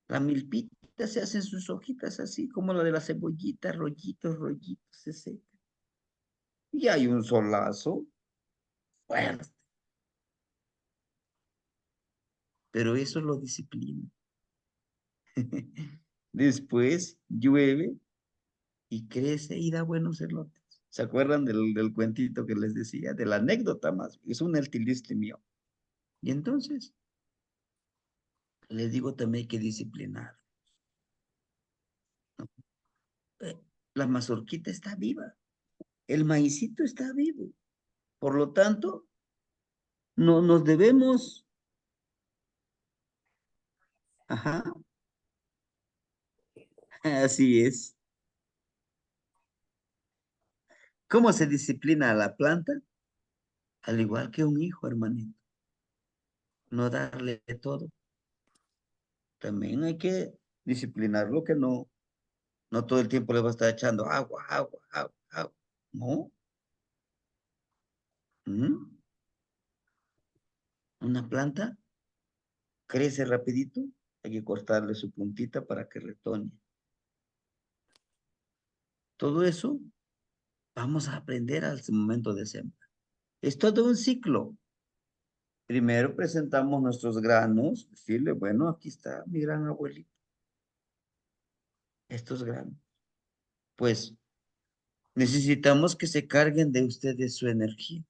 La milpita se hacen sus hojitas así como la de la cebollita, rollitos, rollitos, se seca. Y hay un solazo fuerte, pero eso lo disciplina. Después llueve y crece y da buenos elotes. ¿Se acuerdan del cuentito que les decía? De la anécdota más. Es un altiliste mío. Y entonces, les digo también hay que disciplinar. ¿No? La mazorquita está viva. El maicito está vivo. Por lo tanto, no nos debemos, ajá, así es. ¿Cómo se disciplina a la planta? Al igual que un hijo, hermanito. No darle todo. También hay que disciplinarlo que no todo el tiempo le va a estar echando agua, agua, agua, agua. No. ¿Mm? Una planta crece rapidito, hay que cortarle su puntita para que retoñe. Todo eso vamos a aprender al momento de sembrar. Es todo un ciclo. Primero presentamos nuestros granos, decirle, bueno, aquí está mi gran abuelito, estos granos. Pues necesitamos que se carguen de ustedes su energía.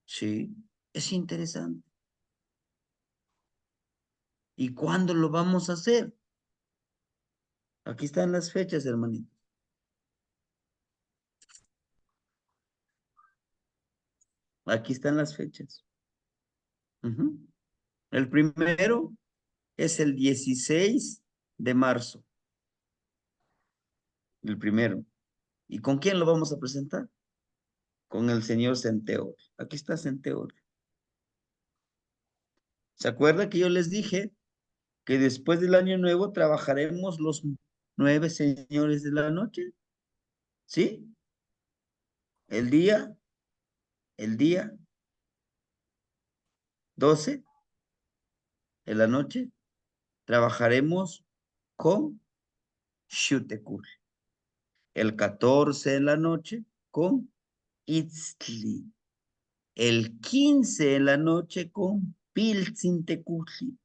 Sí, es interesante. ¿Y cuándo lo vamos a hacer? Aquí están las fechas, hermanito. Aquí están las fechas. Ujú. El primero es el 16 de marzo, el primero. ¿Y con quién lo vamos a presentar? Con el señor Centeor. Aquí está Centeor. ¿Se acuerda que yo les dije que después del año nuevo trabajaremos los 9 señores de la noche? ¿Sí? El día 12 de la noche trabajaremos con Xutecu. El 14 en la noche con Itztli. El 15 en la noche con Piltzintecutli.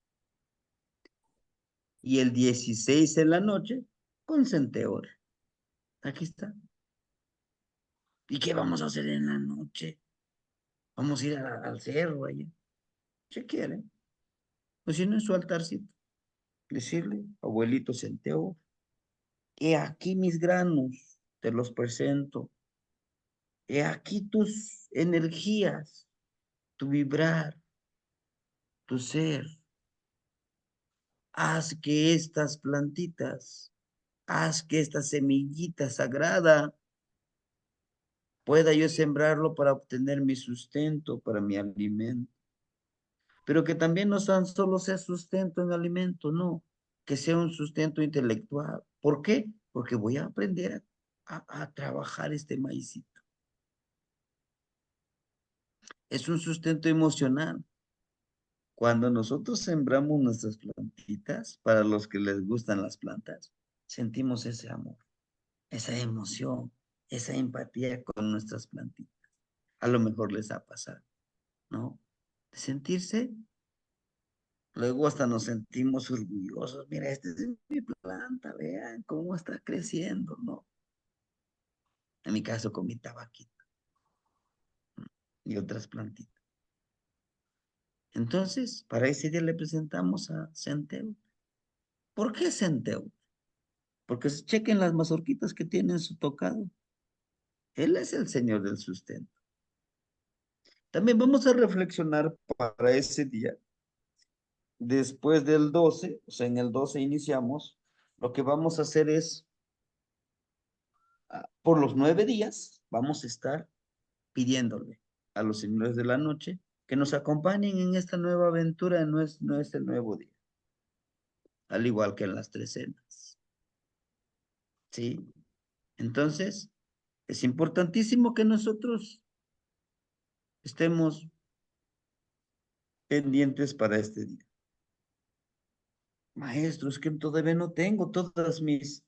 Y el 16 en la noche con Centeor. Aquí está. ¿Y qué vamos a hacer en la noche? Vamos a ir al cerro allá. Si quieren. O si no, en su altarcito. Decirle, abuelito Centeor, he aquí mis granos, te los presento. He aquí tus energías, tu vibrar, tu ser. Haz que estas plantitas, haz que esta semillita sagrada pueda yo sembrarlo para obtener mi sustento, para mi alimento. Pero que también no tan solo sea sustento en alimento, no, que sea un sustento intelectual. ¿Por qué? Porque voy a aprender a trabajar este maicito. Es un sustento emocional. Cuando nosotros sembramos nuestras plantitas, para los que les gustan las plantas, sentimos ese amor, esa emoción, esa empatía con nuestras plantitas. A lo mejor les ha pasado, ¿no? De sentirse, luego hasta nos sentimos orgullosos. Mira, esta es mi planta, vean cómo está creciendo, ¿no? En mi caso con mi tabaquito. y otras plantitas. Entonces, para ese día le presentamos a Centeo. ¿Por qué Centeo? Porque se chequen las mazorquitas que tiene en su tocado. Él es el señor del sustento. También vamos a reflexionar para ese día. Después del 12, o sea, en el 12 iniciamos, lo que vamos a hacer es, por los 9 días, vamos a estar pidiéndole a los señores de la noche que nos acompañen en esta nueva aventura, no es el nuevo día, al igual que en las trecenas. ¿Sí? Entonces, es importantísimo que nosotros estemos pendientes para este día. Maestro, es que todavía no tengo todas mis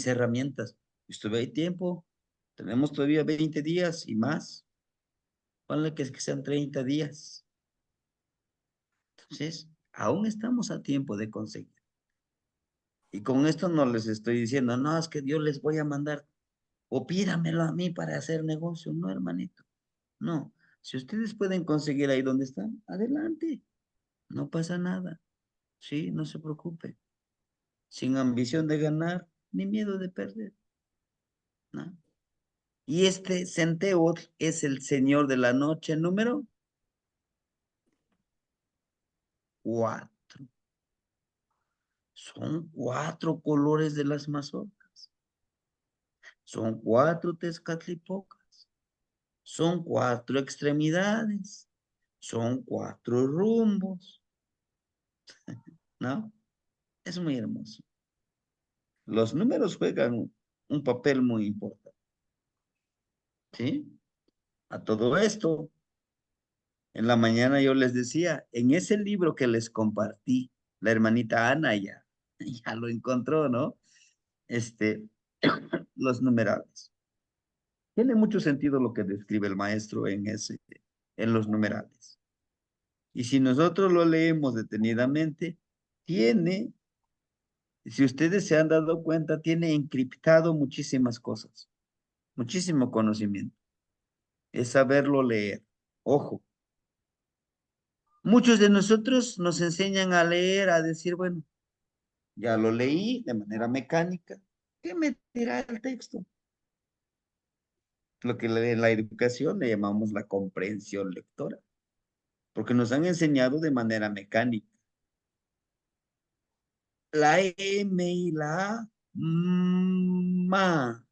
herramientas. Estuve ahí tiempo, tenemos todavía 20 días y más. Ponle que sean 30 días. Entonces, aún estamos a tiempo de conseguir. Y con esto no les estoy diciendo, no, es que Dios les voy a mandar, o pídamelo a mí para hacer negocio. No, hermanito. No. Si ustedes pueden conseguir ahí donde están, adelante. No pasa nada. Sí, no se preocupe. Sin ambición de ganar, ni miedo de perder. ¿No? Y este Centeot es el señor de la noche número 4. Son 4 colores de las mazorcas. Son 4 tezcatlipocas. Son 4 extremidades. Son 4 rumbos. ¿No? Es muy hermoso. Los números juegan un papel muy importante. ¿Sí? A todo esto, en la mañana yo les decía, en ese libro que les compartí, la hermanita Ana ya lo encontró, ¿no? Este, los numerales. Tiene mucho sentido lo que describe el maestro en los numerales. Y si nosotros lo leemos detenidamente, tiene, si ustedes se han dado cuenta, tiene encriptado muchísimas cosas, muchísimo conocimiento. Es saberlo leer. Ojo, muchos de nosotros nos enseñan a leer, a decir, bueno, ya lo leí de manera mecánica. ¿Qué me dirá el texto? Lo que en la educación le llamamos la comprensión lectora, porque nos han enseñado de manera mecánica. La M y la A, ma.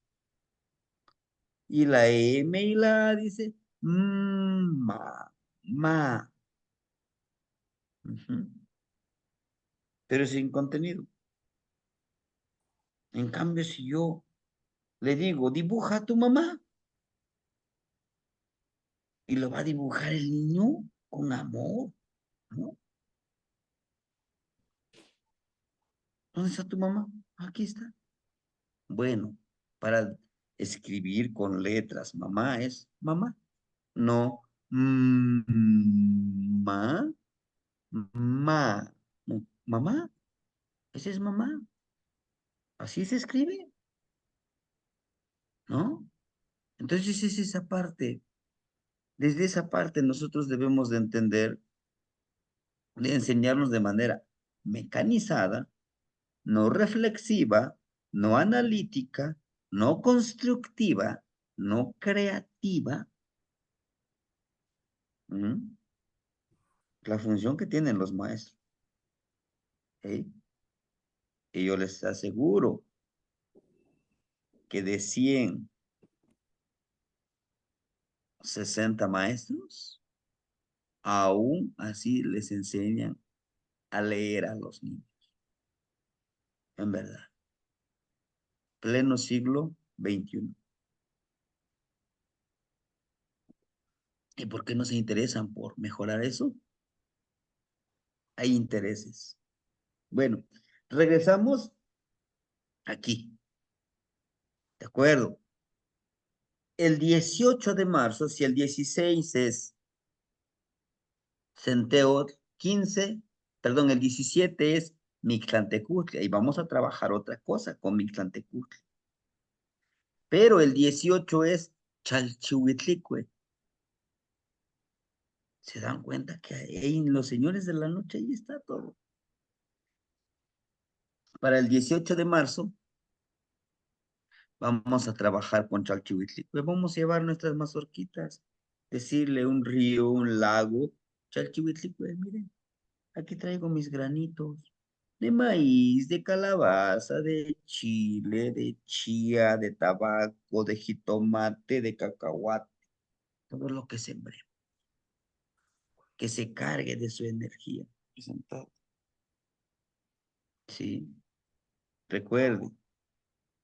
Y la M y la A dice, ma. Ujú. Pero sin contenido. En cambio, si yo le digo, dibuja a tu mamá, y lo va a dibujar el niño con amor, ¿no? ¿Dónde está tu mamá? Aquí está. Bueno, para escribir con letras, mamá es mamá. No, ma, ma. No, mamá, esa es mamá. Así se escribe, ¿no? Entonces es esa parte. Desde esa parte nosotros debemos de entender, de enseñarnos de manera mecanizada, no reflexiva, no analítica, no constructiva, no creativa, ¿m? La función que tienen los maestros. ¿Ok? Y yo les aseguro que de 160 maestros, aún así les enseñan a leer a los niños. En verdad. Pleno siglo XXI. ¿Y por qué no se interesan por mejorar eso? Hay intereses. Bueno, regresamos aquí. ¿De acuerdo? El 18 de marzo, si el 16 es Centeot, 15, perdón, el 17 es Mictlantecutli, y vamos a trabajar otra cosa con Mictlantecutli. Pero el 18 es Chalchihuitlicue, Se dan cuenta que ahí en los señores de la noche ahí está todo. Para el 18 de marzo vamos a trabajar con Chalchihuitlicue. Vamos a llevar nuestras mazorquitas, decirle un río, un lago. Chalchihuitlicue, miren, aquí traigo mis granitos de maíz, de calabaza, de chile, de chía, de tabaco, de jitomate, de cacahuate, todo lo que sembré, que se cargue de su energía. Presentado. Sí, recuerde,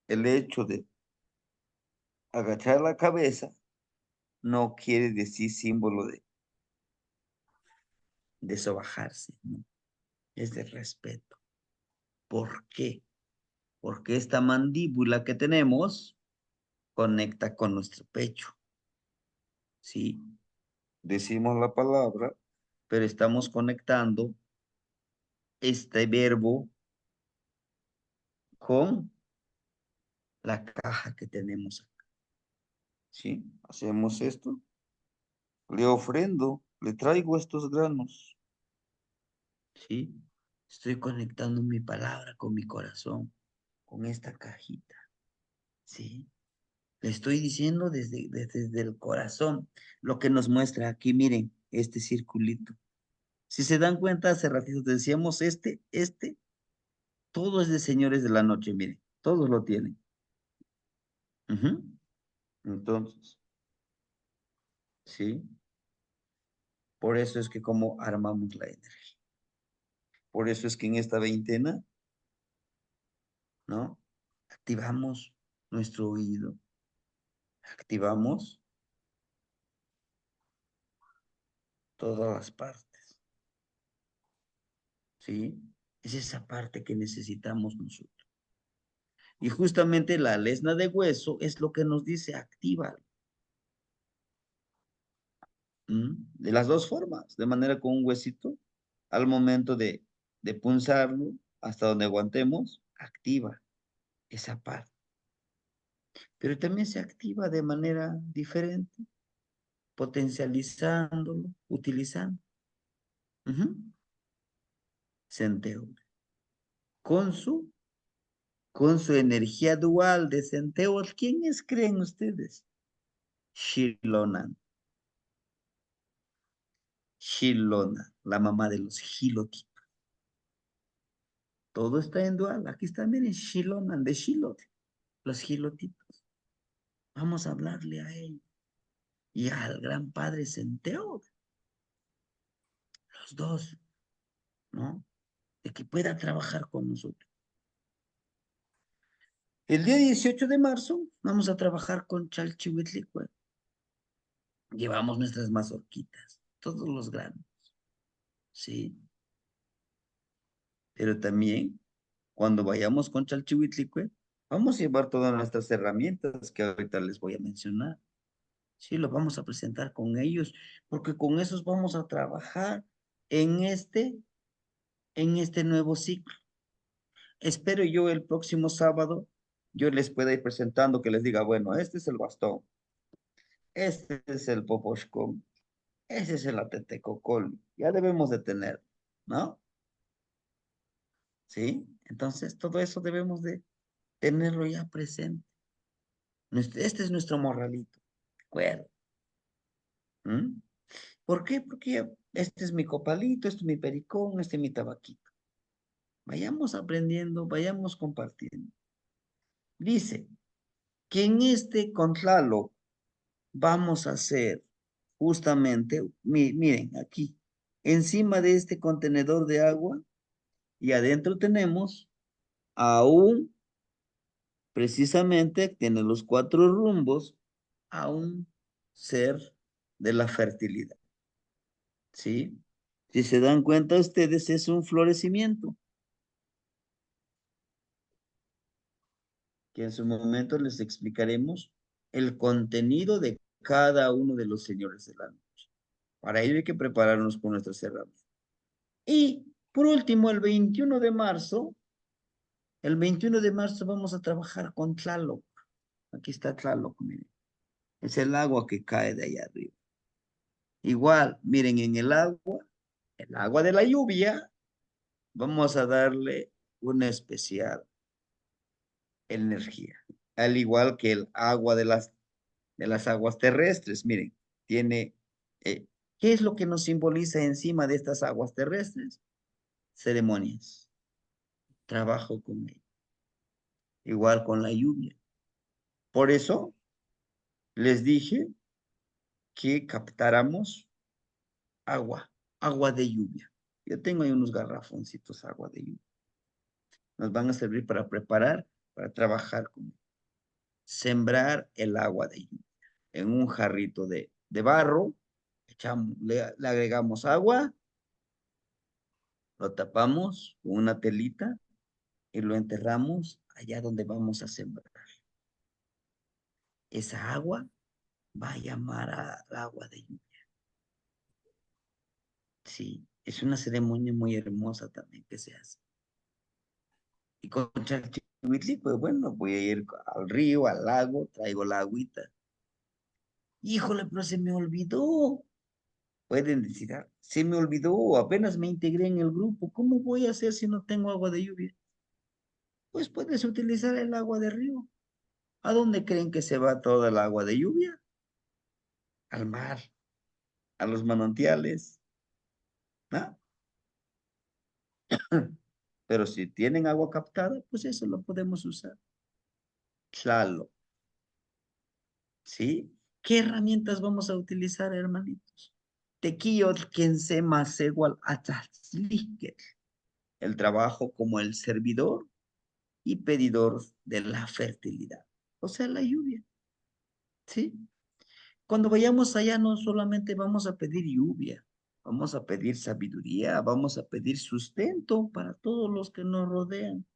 el hecho de agachar la cabeza no quiere decir símbolo de sobajarse, ¿no? Es de respeto. ¿Por qué? Porque esta mandíbula que tenemos conecta con nuestro pecho, ¿sí? Decimos la palabra, pero estamos conectando este verbo con la caja que tenemos acá, ¿sí? Hacemos esto, le ofrendo, le traigo estos granos, ¿sí? Estoy conectando mi palabra con mi corazón, con esta cajita, ¿sí? Le estoy diciendo desde el corazón lo que nos muestra aquí, miren, este circulito. Si se dan cuenta, hace ratito decíamos, todo es de señores de la noche, miren, todos lo tienen. Ujú. Entonces, ¿sí? Por eso es que como armamos la energía. Por eso es que en esta veintena, ¿no? Activamos nuestro oído, activamos todas las partes, ¿sí? Es esa parte que necesitamos nosotros. Y justamente la lesna de hueso es lo que nos dice activa. De las dos formas, de manera con un huesito, al momento de punzarlo, hasta donde aguantemos, activa esa parte. Pero también se activa de manera diferente, potencializándolo, utilizando. Ujú. Centeo. Con su, con su energía dual de centeo, ¿quiénes creen ustedes? Shilonan. Shilona, la mamá de los Hilotitos. Todo está en dual. Aquí está, miren, Shilonan, de Shilot, los Hilotitos. Vamos a hablarle a él y al gran padre Centeo, los dos, ¿no? De que pueda trabajar con nosotros. El día 18 de marzo vamos a trabajar con Chalchihuitlicue. Llevamos nuestras mazorquitas, todos los granos, ¿sí? Pero también, cuando vayamos con Chalchihuitlicue, vamos a llevar todas nuestras herramientas que ahorita les voy a mencionar. Sí, lo vamos a presentar con ellos, porque con esos vamos a trabajar en este nuevo ciclo. Espero yo el próximo sábado, yo les pueda ir presentando, que les diga, bueno, este es el bastón, este es el poposhcom, ese es el atetecocol, ya debemos de tener, ¿no? ¿Sí? Entonces, todo eso debemos de tenerlo ya presente. Este es nuestro morralito, ¿de acuerdo? ¿Mm? ¿Por qué? Porque este es mi copalito, este es mi pericón, este es mi tabaquito. Vayamos aprendiendo, vayamos compartiendo. Dice que en este Contlalo vamos a hacer justamente, miren aquí, encima de este contenedor de agua y adentro tenemos aún, precisamente, tiene los cuatro rumbos, a un ser de la fertilidad, ¿sí? Si se dan cuenta ustedes, es un florecimiento, que en su momento les explicaremos el contenido de cada uno de los señores de la noche. Para ello hay que prepararnos con nuestras herramientas. Y por último, el 21 de marzo vamos a trabajar con Tlaloc. Aquí está Tlaloc, miren. Es el agua que cae de allá arriba. Igual, miren, en el agua de la lluvia, vamos a darle una especial energía. Al igual que el agua de las aguas terrestres, miren, tiene, eh, ¿qué es lo que nos simboliza encima de estas aguas terrestres? Ceremonias, trabajo con ella, igual con la lluvia. Por eso les dije que captáramos agua, agua de lluvia. Yo tengo ahí unos garrafoncitos agua de lluvia. Nos van a servir para preparar, para trabajar con sembrar el agua de lluvia. En un jarrito de barro, le agregamos agua, lo tapamos con una telita y lo enterramos allá donde vamos a sembrar. Esa agua va a llamar al agua de lluvia. Sí, es una ceremonia muy hermosa también que se hace. Y con Chalchihuitli, pues bueno, voy a ir al río, al lago, traigo la agüita. Híjole, pero se me olvidó. Pueden decir, "Ah, se me olvidó, apenas me integré en el grupo. ¿Cómo voy a hacer si no tengo agua de lluvia? Pues puedes utilizar el agua de río. ¿A dónde creen que se va toda el agua de lluvia? Al mar, a los manantiales, ¿no? Pero si tienen agua captada, pues eso lo podemos usar. Claro, ¿sí? ¿Qué herramientas vamos a utilizar, hermanitos? Tequiyot, quien se más igual a el trabajo como el servidor y pedidor de la fertilidad, o sea, la lluvia, ¿sí? Cuando vayamos allá no solamente vamos a pedir lluvia, vamos a pedir sabiduría, vamos a pedir sustento para todos los que nos rodean,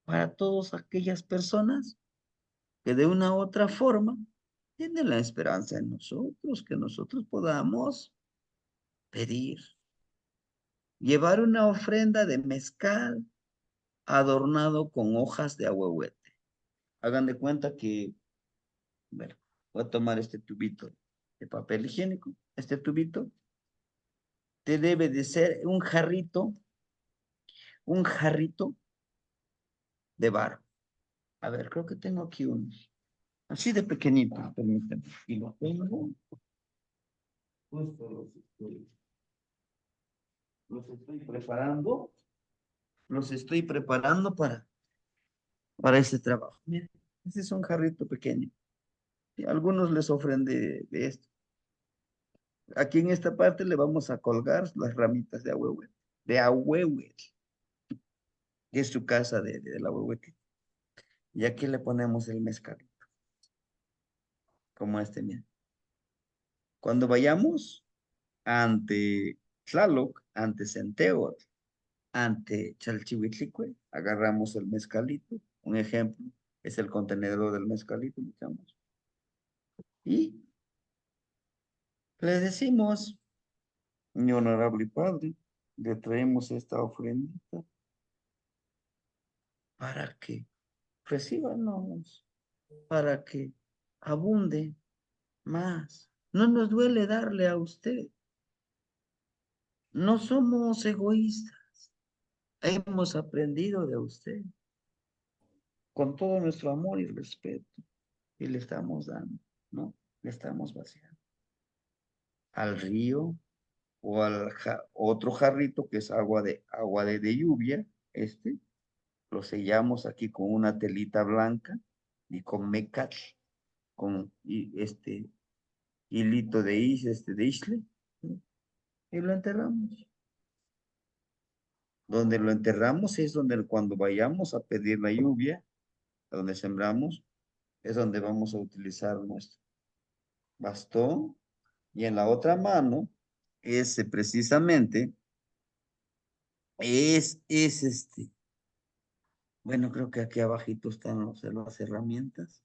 para todas aquellas personas que de una u otra forma tienen la esperanza en nosotros, que nosotros podamos pedir, llevar una ofrenda de mezcal adornado con hojas de ahuehuete. Hagan de cuenta que, bueno, voy a tomar este tubito de papel higiénico, este tubito, te debe de ser un jarrito de barro. A ver, creo que tengo aquí unos, así de pequeñito, permítanme, y lo tengo, justo los estoy preparando, los estoy preparando para este trabajo. Miren, este es un jarrito pequeño. Y a algunos les ofrende de esto. Aquí en esta parte le vamos a colgar las ramitas de ahuehuete, que es su casa del ahuehuete. Y aquí le ponemos el mezcal, como este, mira. Cuando vayamos ante Tlaloc, ante Centeot, ante Chalchihuitlicue, agarramos el mezcalito, un ejemplo, es el contenedor del mezcalito, digamos, y le decimos, mi honorable padre, le traemos esta ofrendita para que recíbanos, para que abunde más. No nos duele darle a usted. No somos egoístas. Hemos aprendido de usted con todo nuestro amor y respeto. Y le estamos dando, ¿no? Le estamos vaciando al río o al otro jarrito que es agua de lluvia, lo sellamos aquí con una telita blanca y con mecal, con hilito de isle, ¿no? Y lo enterramos. Donde lo enterramos es donde cuando vayamos a pedir la lluvia, donde sembramos, es donde vamos a utilizar nuestro bastón y en la otra mano, ese precisamente bueno, creo que aquí abajito están las herramientas,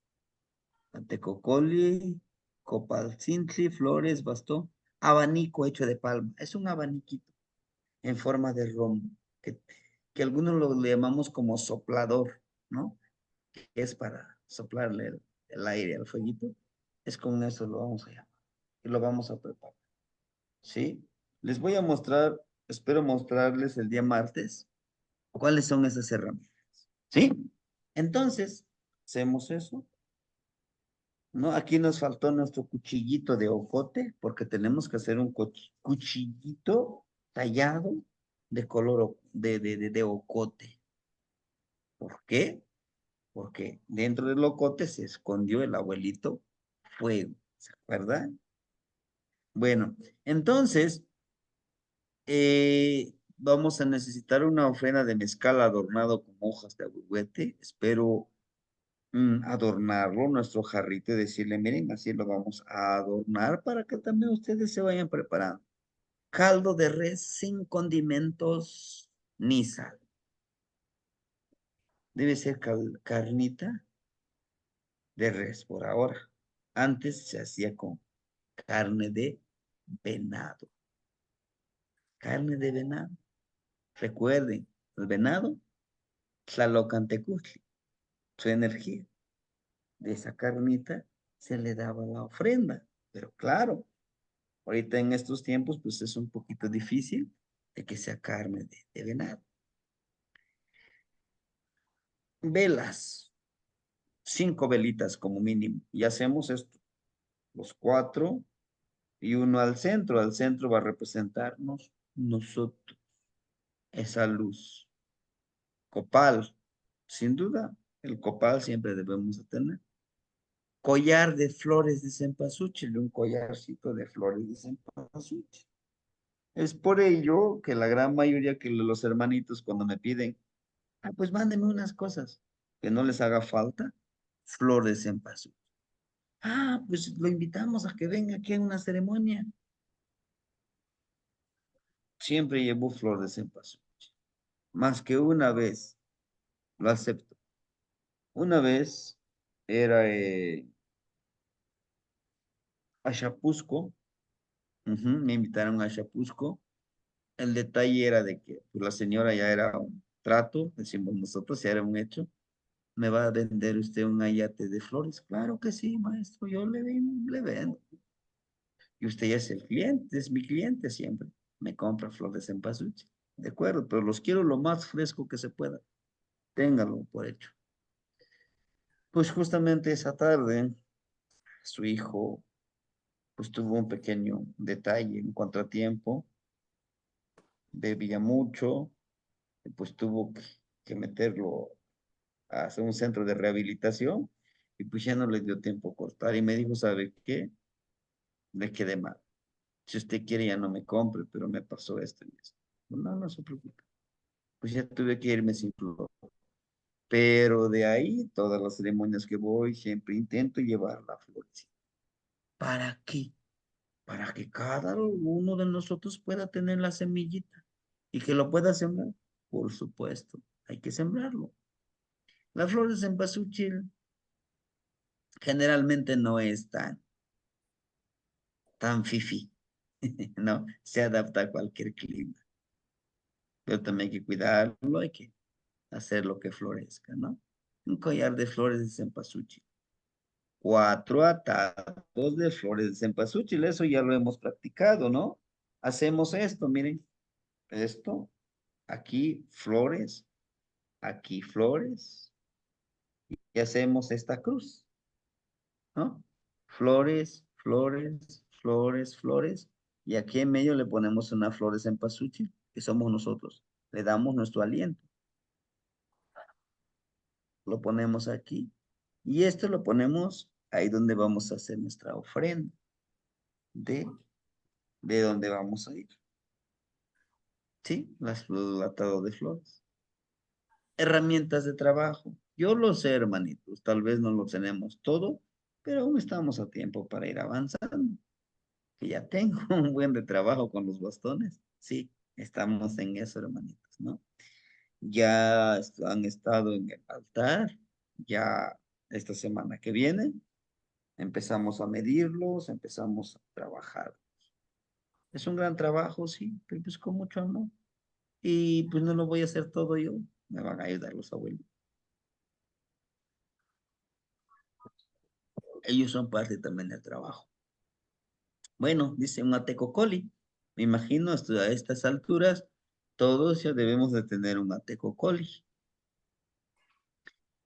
Antecocoli, copalcintli, flores, bastón, abanico hecho de palma, es un abaniquito en forma de rombo, que, que algunos lo llamamos como soplador, ¿no? Que es para soplarle el aire al fueguito, es con eso lo vamos a llamar y lo vamos a preparar. ¿sí? Les voy a mostrar, espero mostrarles el día martes cuáles son esas herramientas, ¿sí? Entonces, hacemos eso, ¿no? Aquí nos faltó nuestro cuchillito de ocote, porque tenemos que hacer un cuchillito tallado de color de ocote. ¿Por qué? Porque dentro del ocote se escondió el abuelito fuego, ¿se acuerdan? Bueno, entonces vamos a necesitar una ofrenda de mezcal adornado con hojas de ahuehuete. Espero adornarlo, nuestro jarrito, y decirle, miren, así lo vamos a adornar para que también ustedes se vayan preparando. Caldo de res sin condimentos ni sal. Debe ser carnita de res por ahora. Antes se hacía con carne de venado. Carne de venado. Recuerden, el venado, Tlalocantecutli, su energía. De esa carnita se le daba la ofrenda. Pero claro, ahorita en estos tiempos, pues es un poquito difícil de que sea carne de venado. Velas, 5 velitas como mínimo. Y hacemos esto, los 4 y uno al centro. Al centro va a representarnos nosotros, esa luz. Copal, sin duda, el copal siempre debemos de tener. Collar de flores de cempasúchil, un collarcito de flores de cempasúchil. Es por ello que la gran mayoría que los hermanitos cuando me piden, pues mándenme unas cosas que no les haga falta, flores de cempasúchil. Pues lo invitamos a que venga aquí a una ceremonia. Siempre llevo flores de cempasúchil. Más que una vez, lo acepto. Una vez era a Chapusco, me invitaron a Chapusco. El detalle era de que pues, la señora ya era un trato, decimos nosotros, ya era un hecho. ¿Me va a vender usted un ayate de flores? Claro que sí, maestro, yo le vendo. Y usted ya es el cliente, es mi cliente siempre. Me compra flores en pasuche. De acuerdo, pero los quiero lo más fresco que se pueda. Téngalo por hecho. Pues justamente esa tarde, su hijo pues tuvo un pequeño detalle, un contratiempo, bebía mucho, y, pues tuvo que meterlo a hacer un centro de rehabilitación y pues ya no le dio tiempo a cortar y me dijo, ¿sabe qué? Le quedé mal. Si usted quiere ya no me compre, pero me pasó esto y esto. No, no se preocupe. Pues ya tuve que irme sin flor. Pero de ahí, todas las ceremonias que voy, siempre intento llevar la florecita. ¿Para qué? Para que cada uno de nosotros pueda tener la semillita y que lo pueda sembrar. Por supuesto, hay que sembrarlo. Las flores en pasuchil generalmente no es tan fifi, ¿no? Se adapta a cualquier clima. Pero también hay que cuidarlo, hay que hacer lo que florezca, ¿no? Un collar de flores de cempasúchil. 4 atados de flores de cempasúchil, eso ya lo hemos practicado, ¿no? Hacemos esto, miren, esto, aquí flores, y hacemos esta cruz, ¿no? Flores, flores, flores, flores, y aquí en medio le ponemos una flor de cempasúchil, que somos nosotros. Le damos nuestro aliento, lo ponemos aquí, y esto lo ponemos ahí donde vamos a hacer nuestra ofrenda de, de donde vamos a ir. ¿Sí? El atado de flores. Herramientas de trabajo. Yo lo sé, hermanitos, tal vez no lo tenemos todo, pero aún estamos a tiempo para ir avanzando. Que ya tengo un buen de trabajo con los bastones. Sí, estamos en eso, hermanitos, ¿no? Ya han estado en el altar, ya esta semana que viene empezamos a medirlos, empezamos a trabajar. Es un gran trabajo, sí, pero pues con mucho amor. Y pues no lo voy a hacer todo yo, me van a ayudar los abuelos. Ellos son parte también del trabajo. Bueno, dice un atecocoli. Me imagino hasta a estas alturas, todos ya debemos de tener un atecocoli.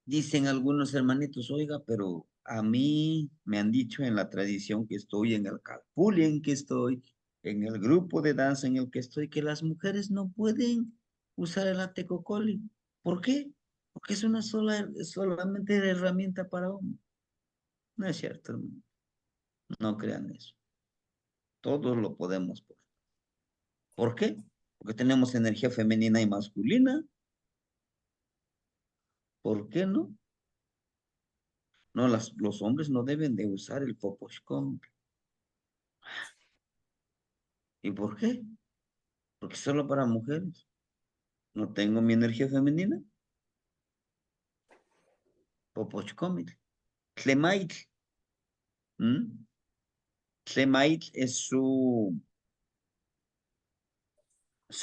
Dicen algunos hermanitos, oiga, pero a mí me han dicho en la tradición que estoy, en el calpulli en que estoy, en el grupo de danza en el que estoy, que las mujeres no pueden usar el atecocoli. ¿Por qué? Porque es una sola, es solamente herramienta para hombres. No es cierto, hermano. No crean eso. Todos lo podemos. ¿Por qué? Porque tenemos energía femenina y masculina. ¿Por qué no? No, los hombres no deben de usar el poposhcom. ¿Y por qué? Porque solo para mujeres. No tengo mi energía femenina. Popochcomil. Tlemait. ¿Mm? Tlemait es su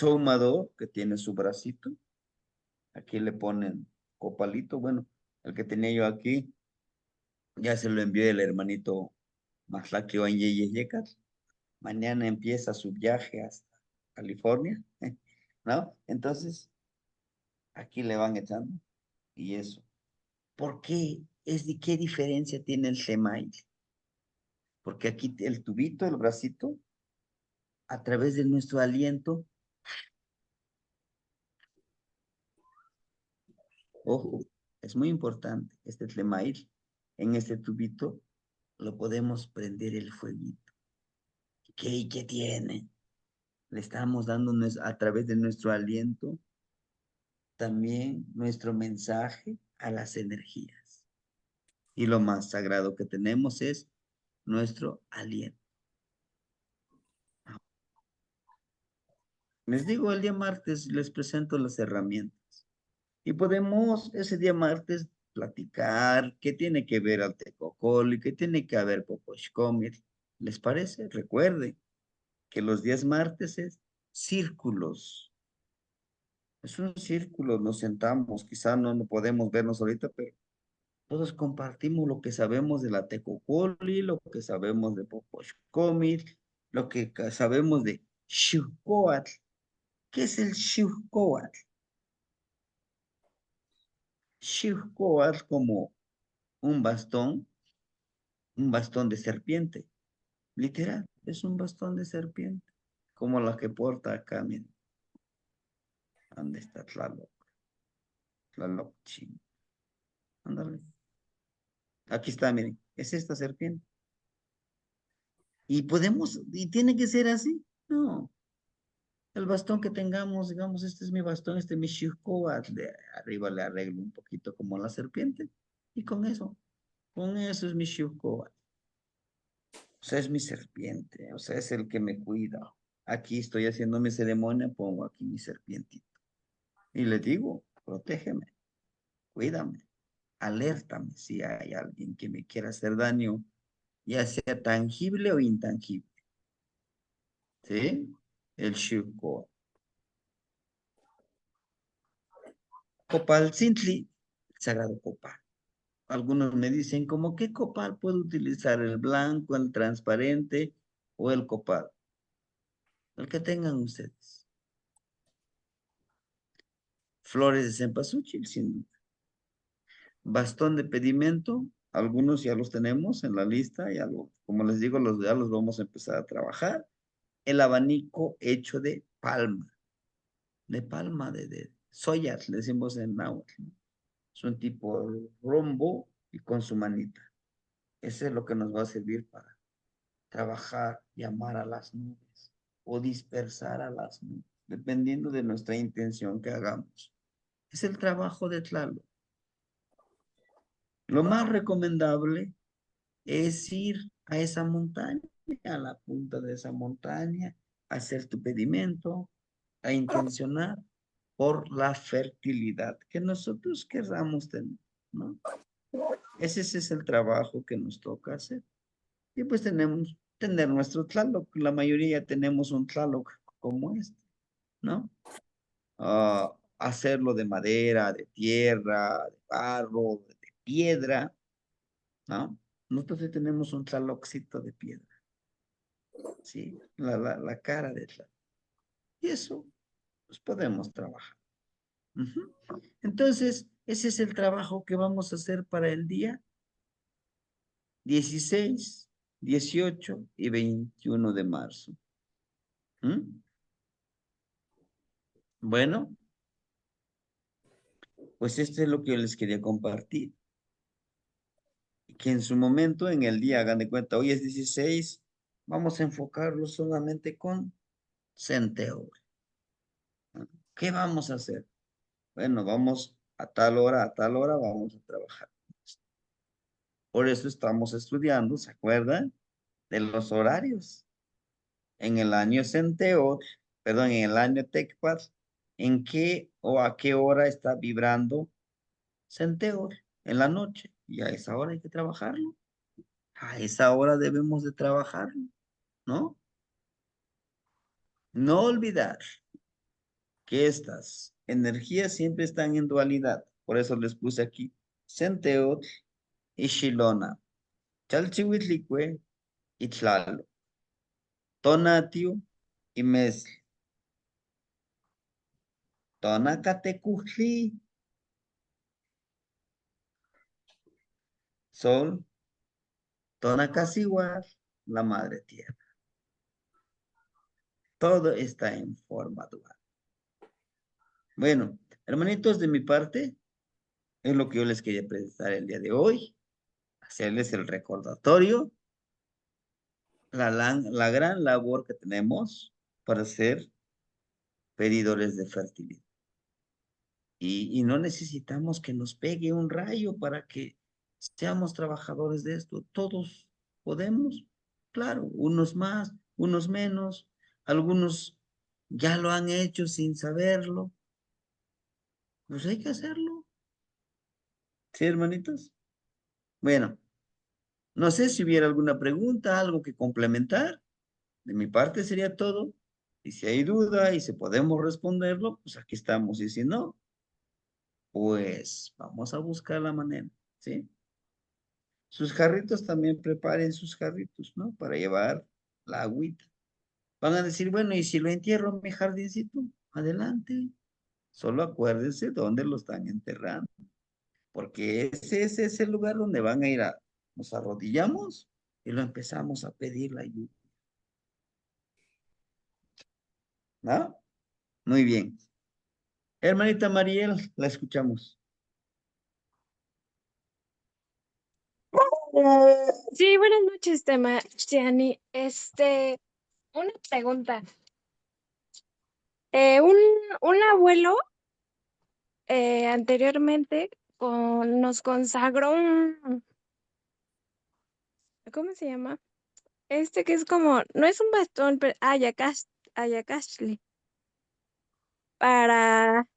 ahumador que tiene su bracito. Aquí le ponen copalito. Bueno, el que tenía yo aquí, ya se lo envió el hermanito Maslakio en Yeyeyekat. Mañana empieza su viaje hasta California, ¿no? Entonces, aquí le van echando y eso. ¿Por qué? ¿Qué diferencia tiene el Tlemait? Porque aquí el tubito, el bracito, a través de nuestro aliento, ojo, es muy importante, este tlemail, en este tubito lo podemos prender el fueguito. ¿Qué tiene? Le estamos dando a través de nuestro aliento también nuestro mensaje a las energías. Y lo más sagrado que tenemos es nuestro aliento. Les digo, el día martes les presento las herramientas. Y podemos ese día martes platicar qué tiene que ver al Tecocoli, qué tiene que ver Poposhcomit. ¿Les parece? Recuerde que los días martes es círculos. Es un círculo, nos sentamos, quizá no podemos vernos ahorita, pero todos compartimos lo que sabemos de la Tecocoli, lo que sabemos de Poposhcomit, lo que sabemos de Xiuhcoatl. ¿Qué es el Xiuhcoatl? Xiuhcoatl como un bastón de serpiente, literal, es un bastón de serpiente, como la que porta acá, miren, ¿dónde está Tlaloc? Tlaloc, ching, ándale, aquí está, miren, es esta serpiente, y tiene que ser así, no, el bastón que tengamos, digamos, este es mi bastón, este es mi shikoa, de arriba le arreglo un poquito como la serpiente, y con eso es mi shikoa. O sea, es mi serpiente, o sea, es el que me cuida. Aquí estoy haciendo mi ceremonia, pongo aquí mi serpientito. Y le digo, protégeme, cuídame, alértame si hay alguien que me quiera hacer daño, ya sea tangible o intangible. ¿Sí? El Shuko. Copal Sintli, el sagrado copal. Algunos me dicen, ¿cómo qué copal puedo utilizar? ¿El blanco, el transparente o el copal? El que tengan ustedes. Flores de cempasúchil, sin duda. Bastón de pedimento, algunos ya los tenemos en la lista, como les digo, ya los vamos a empezar a trabajar. El abanico hecho de palma, de soyas, le decimos en náhuatl, ¿no? Es un tipo de rombo y con su manita. Ese es lo que nos va a servir para trabajar, llamar a las nubes o dispersar a las nubes, dependiendo de nuestra intención que hagamos. Es el trabajo de Tlaloc. Lo más recomendable es ir a esa montaña, a la punta de esa montaña, a hacer tu pedimento, a intencionar por la fertilidad que nosotros queramos tener, ¿no? Ese es el trabajo que nos toca hacer. Y pues tenemos tener nuestro Tlaloc. La mayoría tenemos un Tlaloc como este, ¿no? Hacerlo de madera, de tierra, de barro, de piedra, ¿no? Nosotros sí tenemos un Tlaloccito de piedra. ¿sí? La cara detrás. Y eso, pues podemos trabajar. Ujú. Entonces, ese es el trabajo que vamos a hacer para el día 16, 18 y 21 de marzo. ¿Mm? Bueno, pues esto es lo que yo les quería compartir. Que en su momento, en el día, hagan de cuenta, hoy es 16, vamos a enfocarlo solamente con Centeo. ¿Qué vamos a hacer? Bueno, vamos a tal hora vamos a trabajar. Por eso estamos estudiando, ¿se acuerdan? De los horarios. En el año Centeo, perdón, en el año TECPAD, ¿en qué o a qué hora está vibrando Centeo? En la noche. Y a esa hora hay que trabajarlo. A esa hora debemos de trabajarlo, ¿no? No olvidar que estas energías siempre están en dualidad. Por eso les puse aquí Centeotl y Shilona, Chalchihuitlicue y Tlalo, Tonatio y Mesli, Tonacatecujli, Sol, Tonacasihuar, la Madre Tierra. Todo está en forma dual. Bueno, hermanitos, de mi parte, es lo que yo les quería presentar el día de hoy, hacerles el recordatorio la gran labor que tenemos para ser pedidores de fertilidad. Y no necesitamos que nos pegue un rayo para que seamos trabajadores de esto. Todos podemos, claro, unos más, unos menos, algunos ya lo han hecho sin saberlo. Pues hay que hacerlo. ¿Sí, hermanitos? Bueno, no sé si hubiera alguna pregunta, algo que complementar. De mi parte sería todo. Y si hay duda y si podemos responderlo, pues aquí estamos. Y si no, pues vamos a buscar la manera, ¿sí? Sus jarritos también preparen sus jarritos, ¿no? Para llevar la agüita. Van a decir, bueno, ¿y si lo entierro en mi jardincito? Adelante. Solo acuérdense dónde lo están enterrando. Porque ese es el lugar donde van a ir nos arrodillamos y lo empezamos a pedir la ayuda, ¿no? Muy bien. Hermanita Mariel, la escuchamos. Sí, buenas noches, tema, Gianni. Una pregunta. Eh, un, un abuelo anteriormente nos consagró ¿cómo se llama? Este que es como, no es un bastón, pero ayacashli, para,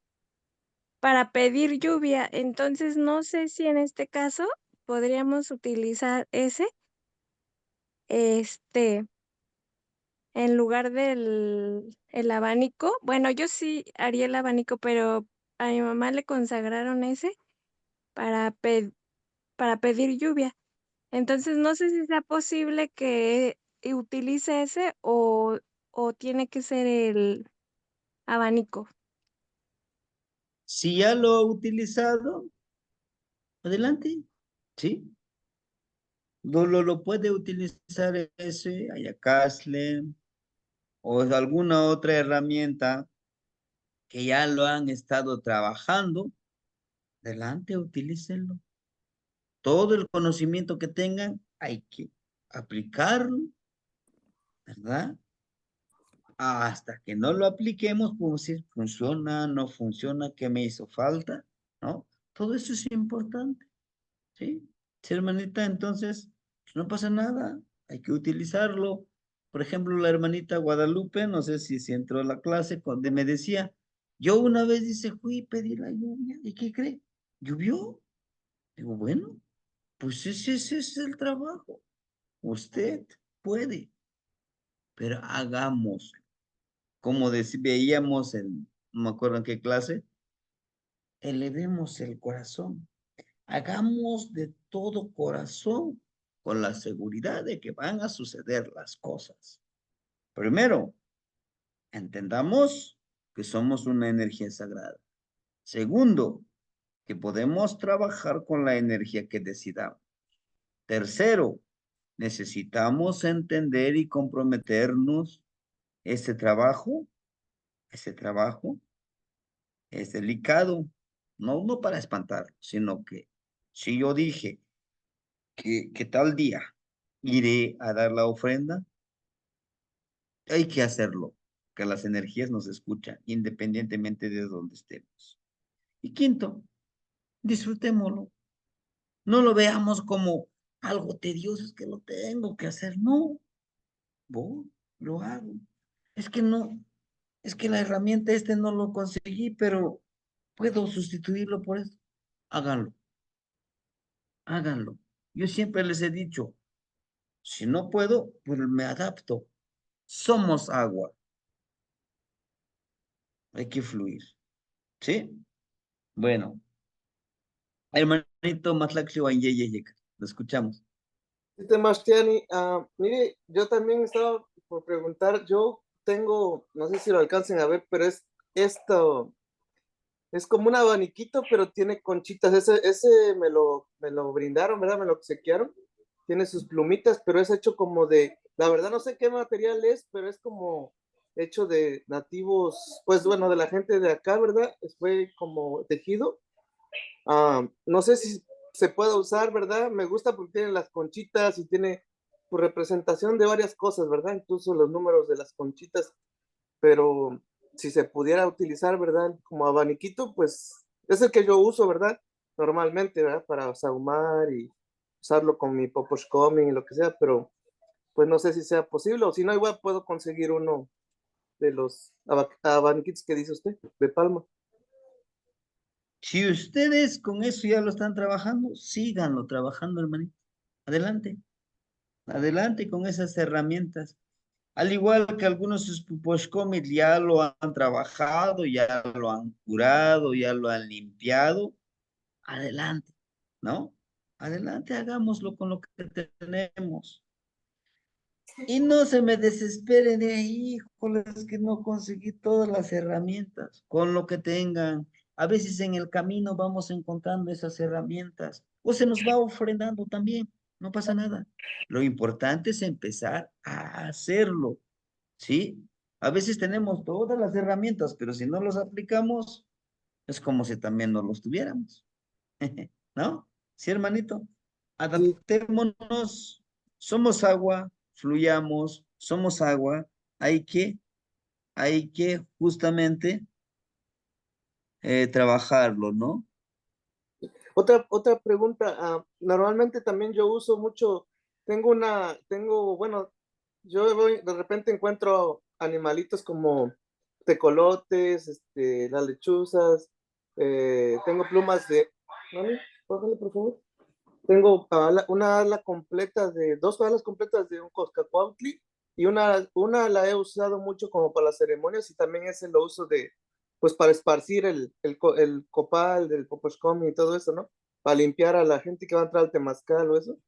para pedir lluvia. Entonces, no sé si en este caso podríamos utilizar este, en lugar del el abanico. Bueno, yo sí haría el abanico, pero a mi mamá le consagraron ese para, para pedir lluvia. Entonces, no sé si sea posible que utilice ese o tiene que ser el abanico. Si ya lo ha utilizado, adelante, ¿sí? Lo puede utilizar ese, Ayacasle, o alguna otra herramienta que ya lo han estado trabajando, adelante, utilícenlo. Todo el conocimiento que tengan hay que aplicarlo, ¿verdad? Hasta que no lo apliquemos, podemos decir, funciona, no funciona, qué me hizo falta, ¿no? Todo eso es importante, ¿sí? Sí, hermanita, entonces, pues no pasa nada, hay que utilizarlo. Por ejemplo, la hermanita Guadalupe, no sé si entró a la clase, cuando me decía, yo una vez dice, fui a pedir la lluvia, ¿y qué cree? ¿Llovió? Digo, bueno, pues ese es el trabajo. Usted puede, pero hagamos. Como veíamos en, no me acuerdo en qué clase, elevemos el corazón. Hagamos de todo corazón con la seguridad de que van a suceder las cosas. Primero, entendamos que somos una energía sagrada. Segundo, que podemos trabajar con la energía que decidamos. Tercero, necesitamos entender y comprometernos. Ese trabajo es delicado, no para espantar, sino que si yo dije que tal día iré a dar la ofrenda, hay que hacerlo, que las energías nos escuchan independientemente de donde estemos. Y quinto, disfrutémoslo. No lo veamos como algo tedioso, es que lo tengo que hacer. No, vos lo hago. Es que no, es que la herramienta no lo conseguí, pero puedo sustituirlo por esto. Háganlo, háganlo. Yo siempre les he dicho, si no puedo, pues me adapto. Somos agua, hay que fluir, ¿sí? Bueno, hermanito Matlaxio lo escuchamos. Mastiani, mire, yo también estaba por preguntar, yo tengo, no sé si lo alcancen a ver, pero es esto, es como un abaniquito, pero tiene conchitas, ese me lo brindaron, ¿verdad? Me lo obsequiaron, tiene sus plumitas, pero es hecho como de, la verdad no sé qué material es, pero es como hecho de nativos, pues bueno, de la gente de acá, ¿verdad? Fue como tejido. No sé si se puede usar, ¿verdad? Me gusta porque tiene las conchitas y tiene su representación de varias cosas, ¿verdad? Incluso los números de las conchitas, pero si se pudiera utilizar, ¿verdad? Como abaniquito, pues es el que yo uso, ¿verdad? Normalmente, ¿verdad? Para sahumar y usarlo con mi poposhkomi y lo que sea, pero pues no sé si sea posible o si no, igual puedo conseguir uno de los abaniquitos que dice usted, de palma. Si ustedes con eso ya lo están trabajando, síganlo trabajando, hermanito. Adelante, adelante con esas herramientas. Al igual que algunos Pushkomit ya lo han trabajado, ya lo han curado, ya lo han limpiado, adelante, ¿no? Adelante, hagámoslo con lo que tenemos. Y no se me desesperen de ahí, híjole, es que no conseguí todas las herramientas, con lo que tengan. A veces en el camino vamos encontrando esas herramientas, o se nos va ofrendando también, no pasa nada. Lo importante es empezar a hacerlo, ¿sí? A veces tenemos todas las herramientas, pero si no los aplicamos, es como si también no los tuviéramos, ¿no? Sí, hermanito, Sí, adaptémonos, somos agua, fluyamos, somos agua, hay que, hay que justamente trabajarlo, ¿no? otra pregunta, normalmente también yo uso mucho, bueno, yo de repente encuentro animalitos como tecolotes, las lechuzas, tengo plumas de, ¿Mami? Bájale, por favor. Tengo una ala completa dos alas completas de un coscacuautli y una la he usado mucho como para las ceremonias y también ese lo uso pues para esparcir el copal del poposhkomi y todo eso, ¿no? Para limpiar a la gente que va a entrar al temazcal o eso.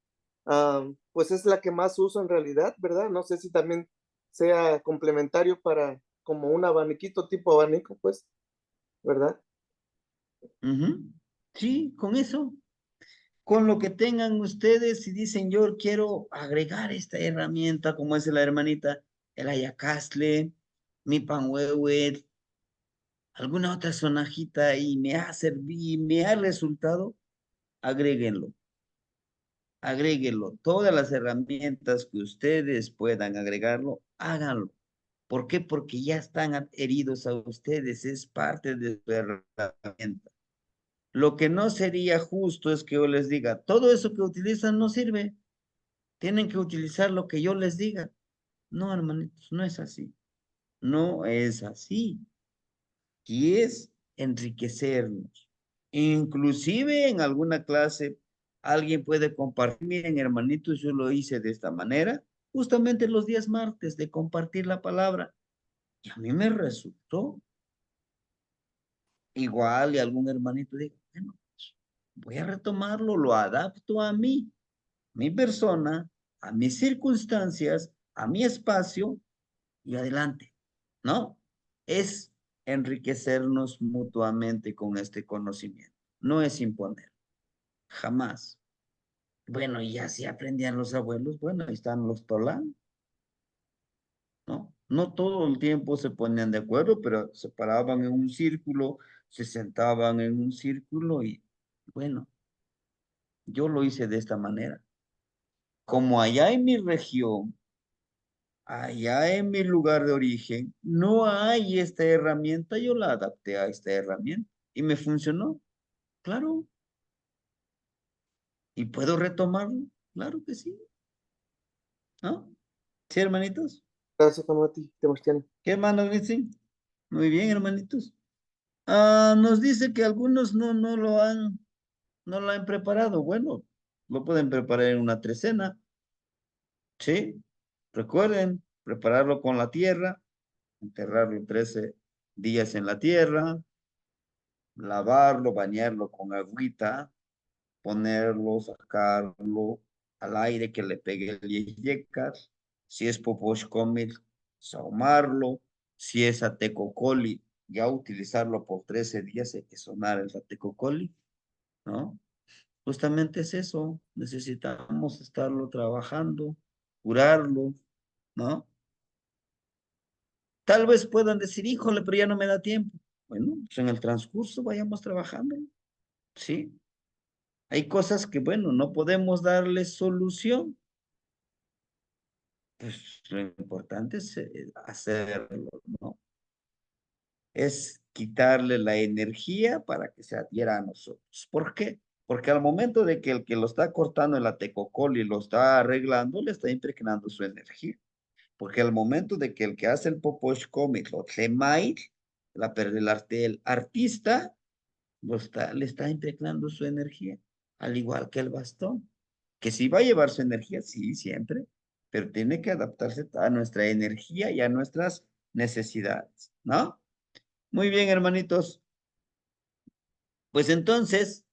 Pues es la que más uso en realidad, ¿verdad? No sé si también sea complementario para como un abaniquito tipo abanico, pues, ¿verdad? Ujú. Sí, con eso, con lo que tengan ustedes, si dicen yo quiero agregar esta herramienta, como es la hermanita, el ayacasle, mi panhuehuet, alguna otra sonajita y me ha servido, me ha resultado, agréguenlo, agréguenlo. Todas las herramientas que ustedes puedan agregarlo, háganlo. ¿Por qué? Porque ya están adheridos a ustedes, es parte de su herramienta. Lo que no sería justo es que yo les diga, todo eso que utilizan no sirve, tienen que utilizar lo que yo les diga. No, hermanitos, no es así. No es así. Y es enriquecernos. Inclusive en alguna clase alguien puede compartir, miren hermanitos, yo lo hice de esta manera, justamente los días martes de compartir la palabra. Y a mí me resultó igual y algún hermanito dijo, bueno, pues, voy a retomarlo, lo adapto a mí, mi persona, a mis circunstancias, a mi espacio y adelante, ¿no? Es enriquecernos mutuamente con este conocimiento, no es imponer, jamás. Bueno, y así aprendían los abuelos, bueno, ahí están los tolán, ¿no? No todo el tiempo se ponían de acuerdo, pero se paraban en un círculo, se sentaban en un círculo y, bueno, yo lo hice de esta manera. Como allá en mi región, allá en mi lugar de origen, no hay esta herramienta, yo la adapté a esta herramienta y me funcionó, claro. ¿Y puedo retomarlo? Claro que sí, ¿no? ¿Sí, hermanitos? Gracias, Kamati, Sebastián. ¿Qué más nos dicen? Muy bien, hermanitos. Ah, nos dice que algunos no lo han preparado. Bueno, lo pueden preparar en una trecena, ¿sí? Recuerden, prepararlo con la tierra, enterrarlo 13 días en la tierra, lavarlo, bañarlo con agüita, ponerlo, sacarlo al aire que le pegue el yecas. Si es poposh comil, saumarlo. Si es atecocoli, ya utilizarlo por 13 días, hay que sonar el atecocoli, ¿no? Justamente es eso, necesitamos estarlo trabajando, curarlo, ¿no? Tal vez puedan decir, híjole, pero ya no me da tiempo. Bueno, pues en el transcurso vayamos trabajando, ¿sí? Hay cosas que, bueno, no podemos darle solución. Pues lo importante es hacerlo, ¿no? Es quitarle la energía para que se adhiera a nosotros. ¿Por qué? Porque al momento de que el que lo está cortando el atecocol y lo está arreglando, le está impregnando su energía. Porque al momento de que el que hace el poposh comic lo tlemait, el artista le está impregnando su energía, al igual que el bastón, que sí va a llevar su energía, sí, siempre, pero tiene que adaptarse a nuestra energía y a nuestras necesidades, ¿no? Muy bien, hermanitos. Pues entonces,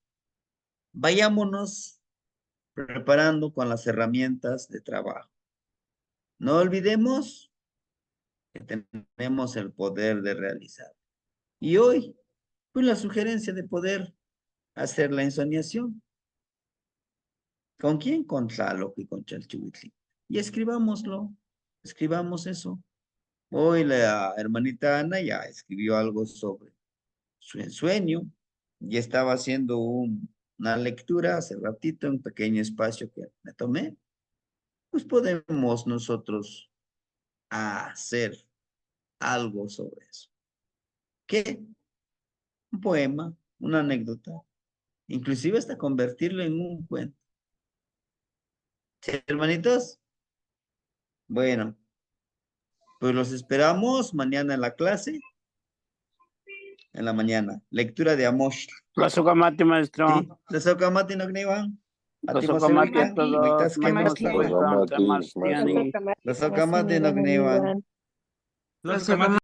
vayámonos preparando con las herramientas de trabajo. No olvidemos que tenemos el poder de realizar. Y hoy, pues la sugerencia de poder hacer la ensoñación. ¿Con quién? Con Tlaloc y con Chalchihuitli. Y escribamos eso. Hoy la hermanita Ana ya escribió algo sobre su ensueño. Y estaba haciendo una lectura hace ratito, un pequeño espacio que me tomé. Pues podemos nosotros hacer algo sobre eso. ¿Qué? Un poema, una anécdota, inclusive hasta convertirlo en un cuento. ¿Sí, hermanitos? Bueno, pues los esperamos mañana en la clase, en la mañana. Lectura de Amosh. Los Sokamati, maestro. ¿Sí? Los Sokamati no gnevan. Los Sokamati a todos. Los Los Sokamati Sokamati no gnevan. Los